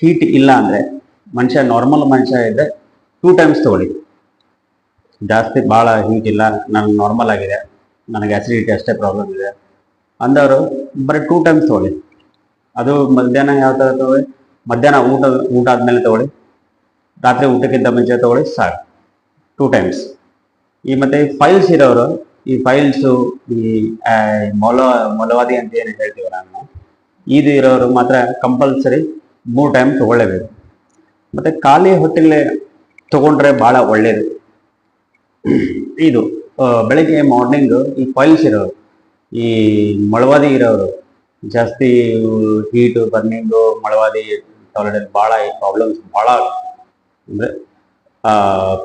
ಹೀಟ್ ಇಲ್ಲ ಅಂದರೆ ನಾರ್ಮಲ್ ಮನುಷ್ಯ ಇದ್ದರೆ 2 ಟೈಮ್ಸ್ ತಗೊಳ್ಳಿ. ಜಾಸ್ತಿ ಭಾಳ ಹೀಟ್ ಇಲ್ಲ, ನನಗೆ ನಾರ್ಮಲ್ ಆಗಿದೆ, ನನಗೆ ಆಸಿಡಿಟಿ ಅಷ್ಟೇ ಪ್ರಾಬ್ಲಮ್ ಇದೆ ಅಂದವರು ಬರೀ 2 ಟೈಮ್ಸ್ ತಗೊಳ್ಳಿ. ಅದು ಮಧ್ಯಾಹ್ನ ಯಾವ ಥರ ತಗೊಳ್ಳಿ, ಮಧ್ಯಾಹ್ನ ಊಟ ಆದಮೇಲೆ ತಗೊಳ್ಳಿ, ರಾತ್ರಿ ಊಟಕ್ಕಿಂತ ಮುಂಚೆ ತಗೊಳ್ಳಿ, ಸಾಕು 2 ಟೈಮ್ಸ್. ಈ ಮತ್ತೆ ಫೈಲ್ಸ್ ಇರೋರು, ಈ ಫೈಲ್ಸು, ಈ ಮೊಲವಾದಿ ಅಂತ ಏನು ಹೇಳ್ತೀವಿ ನಾನು, ಇದು ಇರೋರು ಮಾತ್ರ ಕಂಪಲ್ಸರಿ 3 ಟೈಮ್ ತಗೊಳ್ಳೇಬೇಕು. ಮತ್ತೆ ಖಾಲಿ ಹೊಟ್ಟೆಲೆ ತಗೊಂಡ್ರೆ ಭಾಳ ಒಳ್ಳೇದು. ಇದು ಬೆಳಗ್ಗೆ ಮಾರ್ನಿಂಗ್ ಈ ಫೈಲ್ಸ್ ಇರೋರು, ಈ ಮೊಳವಾದಿ ಇರೋರು, ಜಾಸ್ತಿ ಹೀಟು ಬರ್ನಿಂಗು ಮೊಳವಾದಿ ಟಾಯ್ಲೆಟ್ ಭಾಳ ಈ ಪ್ರಾಬ್ಲಮ್ಸ್ ಭಾಳ ಅಂದರೆ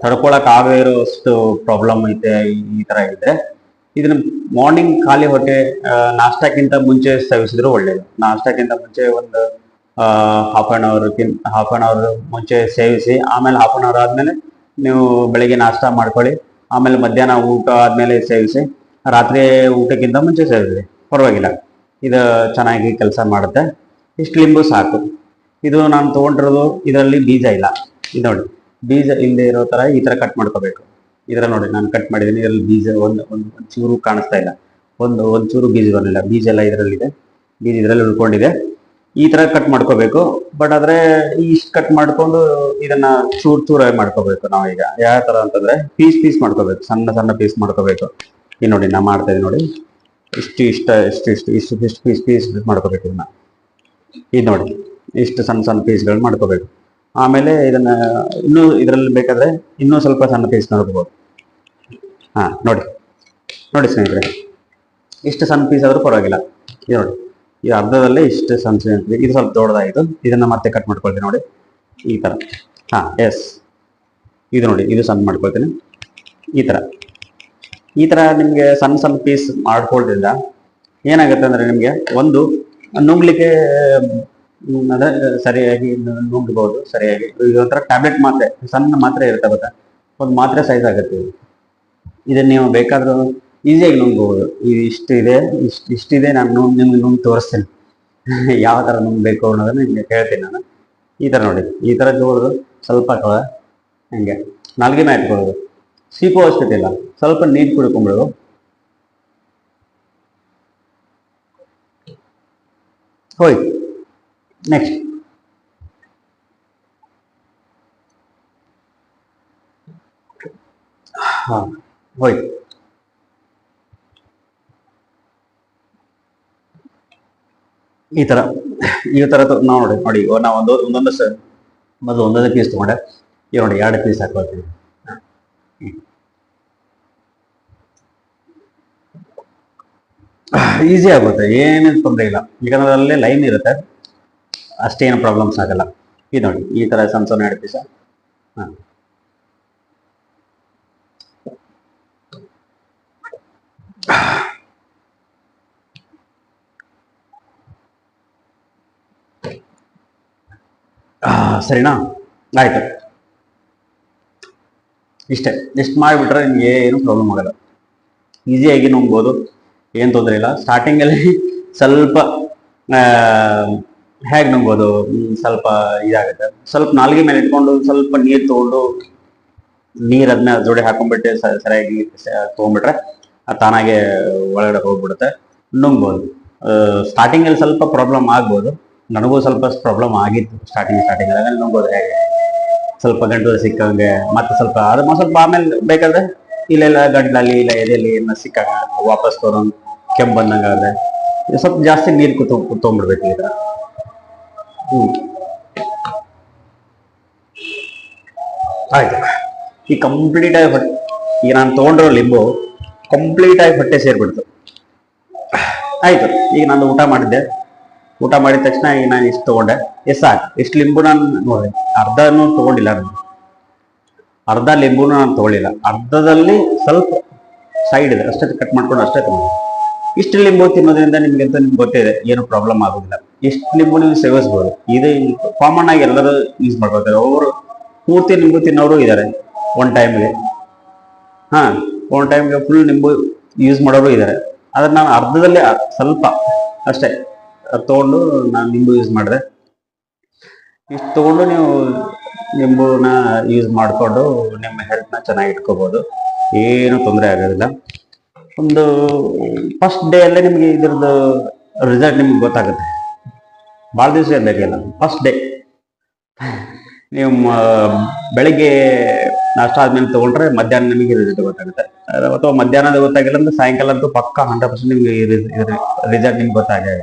ತಡ್ಕೊಳಕ್ ಆಗದೇ ಇರೋಷ್ಟು ಪ್ರಾಬ್ಲಮ್ ಐತೆ. ಈ ಥರ ಇದೆ. ಇದನ್ನ ಮಾರ್ನಿಂಗ್ ಖಾಲಿ ಹೊಟ್ಟೆ ನಾಷ್ಟಕ್ಕಿಂತ ಮುಂಚೆ ಸೇವಿಸಿದ್ರು ಒಳ್ಳೇದು. ನಾಷ್ಟಕ್ಕಿಂತ ಮುಂಚೆ ಒಂದು ಹಾಫ್ ಆನ್ ಅವರ್ ಮುಂಚೆ ಸೇವಿಸಿ, ಆಮೇಲೆ ಹಾಫ್ ಆನ್ ಅವರ್ ಆದಮೇಲೆ ನೀವು ಬೆಳಿಗ್ಗೆ ನಾಷ್ಟ ಮಾಡ್ಕೊಳ್ಳಿ. ಆಮೇಲೆ ಮಧ್ಯಾಹ್ನ ಊಟ ಆದಮೇಲೆ ಸೇವಿಸಿ, ರಾತ್ರಿ ಊಟಕ್ಕಿಂತ ಮುಂಚೆ ಸೇವಿಸಿ, ಪರವಾಗಿಲ್ಲ. ಇದು ಚೆನ್ನಾಗಿ ಕೆಲಸ ಮಾಡುತ್ತೆ. ಇಷ್ಟು ಲಿಂಬು ಸಾಕು. ಇದು ನಾನು ತೊಗೊಂಡಿರೋದು, ಇದರಲ್ಲಿ ಬೀಜ ಇಲ್ಲ. ಇದು ನೋಡಿ, ಬೀಜ ಇಲ್ಲದೆ ಇರೋ ಥರ ಈ ಥರ ಕಟ್ ಮಾಡ್ಕೋಬೇಕು. ಇದರ ನೋಡಿ ನಾನು ಕಟ್ ಮಾಡಿದ್ದೀನಿ. ಇದರಲ್ಲಿ ಬೀಜ ಒಂದು ಚೂರು ಕಾಣಿಸ್ತಾ ಇಲ್ಲ, ಒಂದು ಚೂರು ಬೀಜ ಬರಲಿಲ್ಲ. ಬೀಜ ಎಲ್ಲ ಇದರಲ್ಲಿದೆ, ಬೀಜ ಇದರಲ್ಲಿ ಉಳ್ಕೊಂಡಿದೆ. ಈ ಥರ ಕಟ್ ಮಾಡ್ಕೋಬೇಕು. ಬಟ್ ಆದರೆ ಇಷ್ಟು ಕಟ್ ಮಾಡ್ಕೊಂಡು ಇದನ್ನ ಚೂರಾಗಿ ಮಾಡ್ಕೋಬೇಕು. ನಾವು ಈಗ ಯಾವ ಥರ ಅಂತಂದ್ರೆ ಪೀಸ್ ಮಾಡ್ಕೋಬೇಕು, ಸಣ್ಣ ಪೀಸ್ ಮಾಡ್ಕೋಬೇಕು. ಈ ನೋಡಿ ನಾ ಮಾಡ್ತಾ ಇದ್ದೀನಿ ನೋಡಿ, ಇಷ್ಟು ಪೀಸ್ ಮಾಡ್ಕೋಬೇಕು. ಇದನ್ನ ಇದು ನೋಡಿ, ಇಷ್ಟು ಸಣ್ಣ ಪೀಸ್ಗಳು ಮಾಡ್ಕೋಬೇಕು. ಆಮೇಲೆ ಇದನ್ನ ಇನ್ನೂ ಇದರಲ್ಲಿ ಬೇಕಾದ್ರೆ ಇನ್ನೂ ಸ್ವಲ್ಪ ಸಣ್ಣ ಪೀಸ್ ಮಾಡ್ಕೋಬಹುದು. ನೋಡಿ ಸ್ನೇಹಿತರೆ, ಇಷ್ಟು ಸಣ್ಣ ಪೀಸ್ ಆದ್ರೂ ಪರವಾಗಿಲ್ಲ. ಇದು ನೋಡಿ, ಈ ಅರ್ಧದಲ್ಲೇ ಇಷ್ಟು ಸಣ್ಣ, ಇದು ಸ್ವಲ್ಪ ದೊಡ್ಡದಾಯಿತು. ಇದನ್ನ ಮತ್ತೆ ಕಟ್ ಮಾಡ್ಕೊಳ್ತೀನಿ ನೋಡಿ, ಈ ತರ. ಎಸ್, ಇದು ನೋಡಿ, ಇದು ಸಣ್ಣ ಮಾಡ್ಕೊಳ್ತೀನಿ. ಈ ತರ ನಿಮ್ಗೆ ಸಣ್ಣ ಪೀಸ್ ಮಾಡ್ಕೊಳ್ಳೋದ್ರಿಂದ ಏನಾಗುತ್ತೆ ಅಂದ್ರೆ ನಿಮ್ಗೆ ಒಂದು ನುಂಗ್ಲಿಕ್ಕೆ ಅಂದ್ರೆ ಸರಿಯಾಗಿ ನುಂಗಬಹುದು. ಸರಿಯಾಗಿ ಇದೊಂಥರ ಟ್ಯಾಬ್ಲೆಟ್ ಮಾತ್ರೆ, ಸಣ್ಣ ಮಾತ್ರೆ ಇರುತ್ತೆ ಗೊತ್ತಾ, ಒಂದು ಮಾತ್ರೆ ಸೈಜ್ ಆಗುತ್ತೆ. ಇದನ್ನ ನೀವು ಬೇಕಾದ್ರೂ ಈಸಿಯಾಗಿ ನುಂಗ್ಬೋದು. ಇಷ್ಟಿದೆ, ಇಷ್ಟಿದೆ, ನಾನು ನಿಮ್ಗೆ ನುಂಗ್ ತೋರಿಸ್ತೇನೆ. ಯಾವ ಥರ ನುಂಗ್ಬೇಕು ಅನ್ನೋದನ್ನ ನಿಮ್ಗೆ ಹೇಳ್ತೀನಿ ನಾನು. ಈ ಥರ ನೋಡಿ, ಈ ಥರ ಜೋಳದು ಸ್ವಲ್ಪ ಹಂಗೆ ನಾಲ್ಗೆ ಮೇಲೆ ಇಟ್ಕೊಳ್ಳೋದು. ಸೀಪು ಅವಶ್ಯಕತೆ ಇಲ್ಲ, ಸ್ವಲ್ಪ ನೀರು ಕುಡ್ಕೊಂಬಿಡೋದು. ಹೋಯ್ತು. ನೆಕ್ಸ್ಟ್ ಹಾಂ, ಹೋಯ್ತು. ಈ ಥರ ನಾವು ನೋಡಿ ನಾವು ಒಂದೊಂದು ಮೊದಲು ಒಂದೊಂದೇ ಪೀಸ್ ತೊಗೊಂಡೆ. ಈಗ ನೋಡಿ 2 ಪೀಸ್ ಹಾಕೊಳ್ತೀವಿ. ಈಸಿ ಆಗುತ್ತೆ, ಏನು ತೊಂದರೆ ಇಲ್ಲ. ಯಾಕಂದ್ರೆ ಅಲ್ಲೇ ಲೈನ್ ಇರುತ್ತೆ, ಅಷ್ಟೇನು ಪ್ರಾಬ್ಲಮ್ಸ್ ಆಗಲ್ಲ. ಇದು ನೋಡಿ ಈ ಥರ ಸಣ್ಣ 2 ಪೀಸ. ಹಾಂ, ಸರಿನಾ? ಆಯ್ತು. ಇಷ್ಟೇ, ಇಷ್ಟು ಮಾಡಿಬಿಟ್ರೆ ನಿಮ್ಗೆ ಏನು ಪ್ರಾಬ್ಲಮ್ ಆಗಲ್ಲ. ಈಸಿಯಾಗಿ ನುಂಗ್ಬೋದು, ಏನು ತೊಂದರೆ ಇಲ್ಲ. ಸ್ಟಾರ್ಟಿಂಗಲ್ಲಿ ಸ್ವಲ್ಪ ಹೇಗೆ ನುಂಗ್ಬೋದು, ಸ್ವಲ್ಪ ಇದಾಗುತ್ತೆ. ಸ್ವಲ್ಪ ನಾಲ್ಗೆ ಮೇಲೆ ಇಟ್ಕೊಂಡು ಸ್ವಲ್ಪ ನೀರು ತೊಗೊಂಡು ನೀರು ಅದನ್ನ ಜೋಡಿ ಹಾಕೊಂಡ್ಬಿಟ್ಟು ಸರಿಯಾಗಿ ತೊಗೊಂಡ್ಬಿಟ್ರೆ ಅದು ತಾನಾಗೆ ಒಳಗಡೆ ಹೋಗ್ಬಿಡುತ್ತೆ, ನುಂಗ್ಬೋದು. ಸ್ಟಾರ್ಟಿಂಗಲ್ಲಿ ಸ್ವಲ್ಪ ಪ್ರಾಬ್ಲಮ್ ಆಗ್ಬೋದು, ನನಗೂ ಸ್ವಲ್ಪ ಪ್ರಾಬ್ಲಮ್ ಆಗಿತ್ತು ಸ್ಟಾರ್ಟಿಂಗ್ ಆಮೇಲೆ ನುಂಗ್ಬೋದು. ಹೇಗೆ ಸ್ವಲ್ಪ ಗಂಟಲು ಸಿಕ್ಕಂಗೆ, ಮತ್ತೆ ಸ್ವಲ್ಪ ಅದು ಸ್ವಲ್ಪ ಆಮೇಲೆ ಬೇಕಾದ್ರೆ ಇಲ್ಲೆಲ್ಲ ಗಂಟಲಲ್ಲಿ ಇಲ್ಲ ಎದೆಯಲ್ಲಿ ಏನ ಸಿಕ್ಕಾಗ ವಾಪಸ್ ತೊಗೊಂಡು ಕೆಮ್ಮು ಬಂದಂಗಾದ್ರೆ ಸ್ವಲ್ಪ ಜಾಸ್ತಿ ನೀರು ತೊಗೊಂಡ್ಬಿಡ್ಬೇಕು ಈ ಥರ. ಆಯ್ತು. ಈ ಕಂಪ್ಲೀಟ್ ಆಗಿ ಈಗ ನಾನು ತೊಗೊಂಡಿರೋ ಲಿಂಬು ಕಂಪ್ಲೀಟ್ ಆಗಿ ಹೊಟ್ಟೆ ಸೇರ್ಬಿಡ್ತು. ಆಯ್ತು. ಈಗ ನಾನು ಊಟ ಮಾಡಿದ ತಕ್ಷಣ ಈಗ ನಾನು ಇಷ್ಟು ತೊಗೊಂಡೆ. ಸಾಕು. ಇಷ್ಟು ಲಿಂಬು ನಾನು ನೋಡಿ ಅರ್ಧನೂ ತೊಗೊಂಡಿಲ್ಲ, ನಾನು ಅರ್ಧ ಲಿಂಬುನು ನಾನು ತೊಗೊಳ್ಳಿಲ್ಲ. ಅರ್ಧದಲ್ಲಿ ಸ್ವಲ್ಪ ಸೈಡ್ ಇದೆ ಅಷ್ಟೇ ಕಟ್ ಮಾಡ್ಕೊಂಡು ಅಷ್ಟೇ ತೊಗೊಂಡೆ. ಇಷ್ಟು ಲಿಂಬು ತಿನ್ನೋದ್ರಿಂದ ನಿಮ್ಗೆ ಗೊತ್ತಿದೆ, ಏನು ಪ್ರಾಬ್ಲಮ್ ಆಗೋದಿಲ್ಲ. ಇಷ್ಟು ಲಿಂಬು ನೀವು ಸೇವಿಸ್ಬೋದು. ಇದು ಕಾಮನ್ ಆಗಿ ಎಲ್ಲರೂ ಯೂಸ್ ಮಾಡ್ಕೊತಾರೆ. ಅವರು ಪೂರ್ತಿ ಲಿಂಬು ತಿನ್ನೋರು ಇದ್ದಾರೆ ಒನ್ ಟೈಮ್ಗೆ. ಹಾಂ, ಒನ್ ಟೈಮ್ಗೆ ಫುಲ್ ನಿಂಬು ಯೂಸ್ ಮಾಡೋರು ಇದ್ದಾರೆ. ಆದರೆ ನಾನು ಅರ್ಧದಲ್ಲೇ ಸ್ವಲ್ಪ ಅಷ್ಟೇ ತೊಗೊಂಡು ನಾನು ನಿಂಬು ಯೂಸ್ ಮಾಡಿದೆ. ಇಷ್ಟು ತೊಗೊಂಡು ನೀವು ನಿಂಬುನ ಯೂಸ್ ಮಾಡಿಕೊಂಡು ನಿಮ್ಮ ಹೆಲ್ತ್ನ ಚೆನ್ನಾಗಿ ಇಟ್ಕೋಬೋದು, ಏನು ತೊಂದರೆ ಆಗೋದಿಲ್ಲ. ಒಂದು ಫಸ್ಟ್ ಡೇ ಅಲ್ಲೇ ನಿಮಗೆ ಇದ್ರದ್ದು ರಿಸಲ್ಟ್ ನಿಮ್ಗೆ ಗೊತ್ತಾಗುತ್ತೆ. ಭಾಳ ದಿವಸ ಬೇಕಿಲ್ಲ, ಫಸ್ಟ್ ಡೇ ನೀವು ಬೆಳಿಗ್ಗೆ ನಾಷ್ಟ ಆದ್ಮೇಲೆ ತೊಗೊಂಡ್ರೆ ಮಧ್ಯಾಹ್ನ ನಿಮಗೆ ರಿಸಲ್ಟ್ ಗೊತ್ತಾಗುತ್ತೆ. ಅಥವಾ ಮಧ್ಯಾಹ್ನದ ಗೊತ್ತಾಗಿಲ್ಲ ಅಂದ್ರೆ ಸಾಯಂಕಾಲ ಅಂತೂ ಪಕ್ಕ 100% ನಿಮಗೆ ರಿಸಲ್ಟ್ ನಿಮ್ಗೆ ಗೊತ್ತಾಗೇ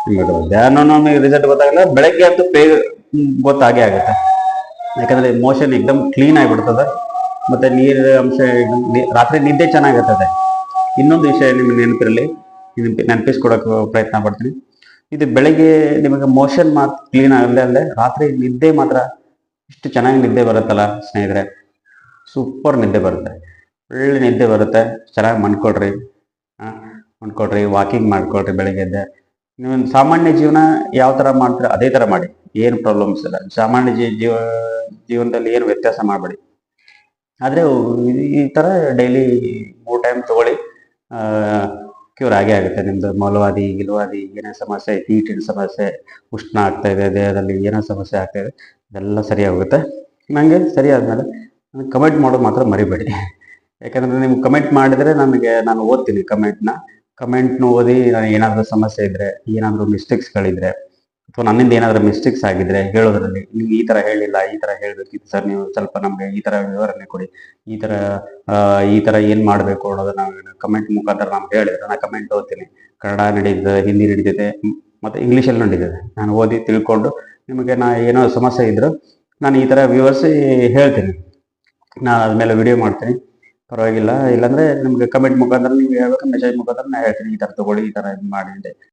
ನಿಮಗೆ. ಮಧ್ಯಾಹ್ನ ನಿಮಗೆ ರಿಸಲ್ಟ್ ಗೊತ್ತಾಗಲ್ಲ, ಬೆಳಗ್ಗೆ ಅಂತೂ ಗೊತ್ತಾಗೇ ಆಗುತ್ತೆ. ಯಾಕಂದ್ರೆ ಮೋಷನ್ ಎಕ್ದಮ್ ಕ್ಲೀನ್ ಆಗಿಬಿಡ್ತದೆ, ಮತ್ತೆ ನೀರಿನ ಅಂಶ ರಾತ್ರಿ ನಿದ್ದೆ ಚೆನ್ನಾಗಿರ್ತದೆ. ಇನ್ನೊಂದು ವಿಷಯ ನಿಮ್ಗೆ ನೆನಪಿಸ್ಕೊಡೋಕೆ ಪ್ರಯತ್ನ ಪಡ್ತೀನಿ. ಇದು ಬೆಳಗ್ಗೆ ನಿಮಗೆ ಮೋಷನ್ ಮಾತ್ರ ಕ್ಲೀನ್ ಅಲ್ಲದೆ ರಾತ್ರಿ ನಿದ್ದೆ ಮಾತ್ರ ಇಷ್ಟು ಚೆನ್ನಾಗಿ ನಿದ್ದೆ ಬರುತ್ತಲ್ಲ ಸ್ನೇಹಿತರೆ, ಸೂಪರ್ ನಿದ್ದೆ ಬರುತ್ತೆ, ಒಳ್ಳೆ ನಿದ್ದೆ ಬರುತ್ತೆ. ಚೆನ್ನಾಗಿ ಮನ್ಕೊಳ್ರಿ, ವಾಕಿಂಗ್ ಮಾಡ್ಕೊಳ್ರಿ ಬೆಳಗ್ಗೆ ಎದ್ದೆ. ನೀವು ಸಾಮಾನ್ಯ ಜೀವನ ಯಾವ ಥರ ಮಾಡ್ತೀರ ಅದೇ ಥರ ಮಾಡಿ, ಏನು ಪ್ರಾಬ್ಲಮ್ಸ್ ಇಲ್ಲ. ಸಾಮಾನ್ಯ ಜೀವನದಲ್ಲಿ ಏನು ವ್ಯತ್ಯಾಸ ಮಾಡಬೇಡಿ. ಆದರೆ ಈ ಥರ ಡೈಲಿ 3 ಟೈಮ್ ತೊಗೊಳ್ಳಿ, ಕ್ಯೂರ್ ಆಗೇ ಆಗುತ್ತೆ. ನಿಮ್ಮದು ಮೊಲವಾದಿ ಗಿಲವಾದಿ ಏನೇ ಸಮಸ್ಯೆ, ಹೀಟಿನ ಸಮಸ್ಯೆ, ಉಷ್ಣ ಆಗ್ತಾ ಇದೆ ದೇಹದಲ್ಲಿ, ಏನೋ ಸಮಸ್ಯೆ ಆಗ್ತಾ ಇದೆ, ಇದೆಲ್ಲ ಸರಿಯಾಗುತ್ತೆ. ನನಗೆ ಸರಿ ಆದಮೇಲೆ ನನಗೆ ಕಮೆಂಟ್ ಮಾಡೋದು ಮಾತ್ರ ಮರಿಬೇಡಿ. ಯಾಕಂದರೆ ನೀವು ಕಮೆಂಟ್ ಮಾಡಿದರೆ ನಾನು ಓದ್ತೀನಿ ಕಮೆಂಟ್ನ ಓದಿ. ನಾನು ಏನಾದರೂ ಸಮಸ್ಯೆ ಇದ್ದರೆ, ಏನಾದರೂ ಮಿಸ್ಟೇಕ್ಸ್ಗಳಿದ್ರೆ, ಅಥವಾ ನನ್ನಿಂದ ಏನಾದರೂ ಮಿಸ್ಟೇಕ್ಸ್ ಆಗಿದ್ರೆ ಹೇಳೋದ್ರಲ್ಲಿ, ನೀವು ಈ ಥರ ಹೇಳಿಲ್ಲ, ಈ ಥರ ಹೇಳಬೇಕಿತ್ತು ಸರ್, ನೀವು ಸ್ವಲ್ಪ ನಮಗೆ ಈ ಥರ ವಿವರಣೆ ಕೊಡಿ, ಈ ಥರ ಏನು ಮಾಡಬೇಕು ಅನ್ನೋದನ್ನ ಕಮೆಂಟ್ ಮುಖಾಂತರ ನಮ್ಗೆ ಹೇಳಿದ್ರೆ ನಾನು ಕಮೆಂಟ್ ಓದ್ತೀನಿ. ಕನ್ನಡ ನಡೀತದೆ, ಹಿಂದಿ ನಡೀತದೆ, ಮತ್ತು ಇಂಗ್ಲೀಷಲ್ಲಿ ನಡೀತದೆ. ನಾನು ಓದಿ ತಿಳ್ಕೊಂಡು ನಿಮಗೆ ಏನೋ ಸಮಸ್ಯೆ ಇದ್ದರೂ ನಾನು ಈ ಥರ ವಿವರಿಸಿ ಹೇಳ್ತೀನಿ. ನಾನು ಅದ್ಮೇಲೆ ವಿಡಿಯೋ ಮಾಡ್ತೀನಿ, ಪರವಾಗಿಲ್ಲ. ಇಲ್ಲಾಂದರೆ ನಿಮಗೆ ಕಮೆಂಟ್ ಮುಖಾಂತರ ನೀವು ಹೇಳ್ಬೇಕು, ಮೆಸೇಜ್ ಮುಖಾಂತರ ನಾನು ಹೇಳ್ತೀನಿ, ಈ ಥರ ತೊಗೊಳ್ಳಿ, ಈ ಥರ ಇದು ಮಾಡಿ.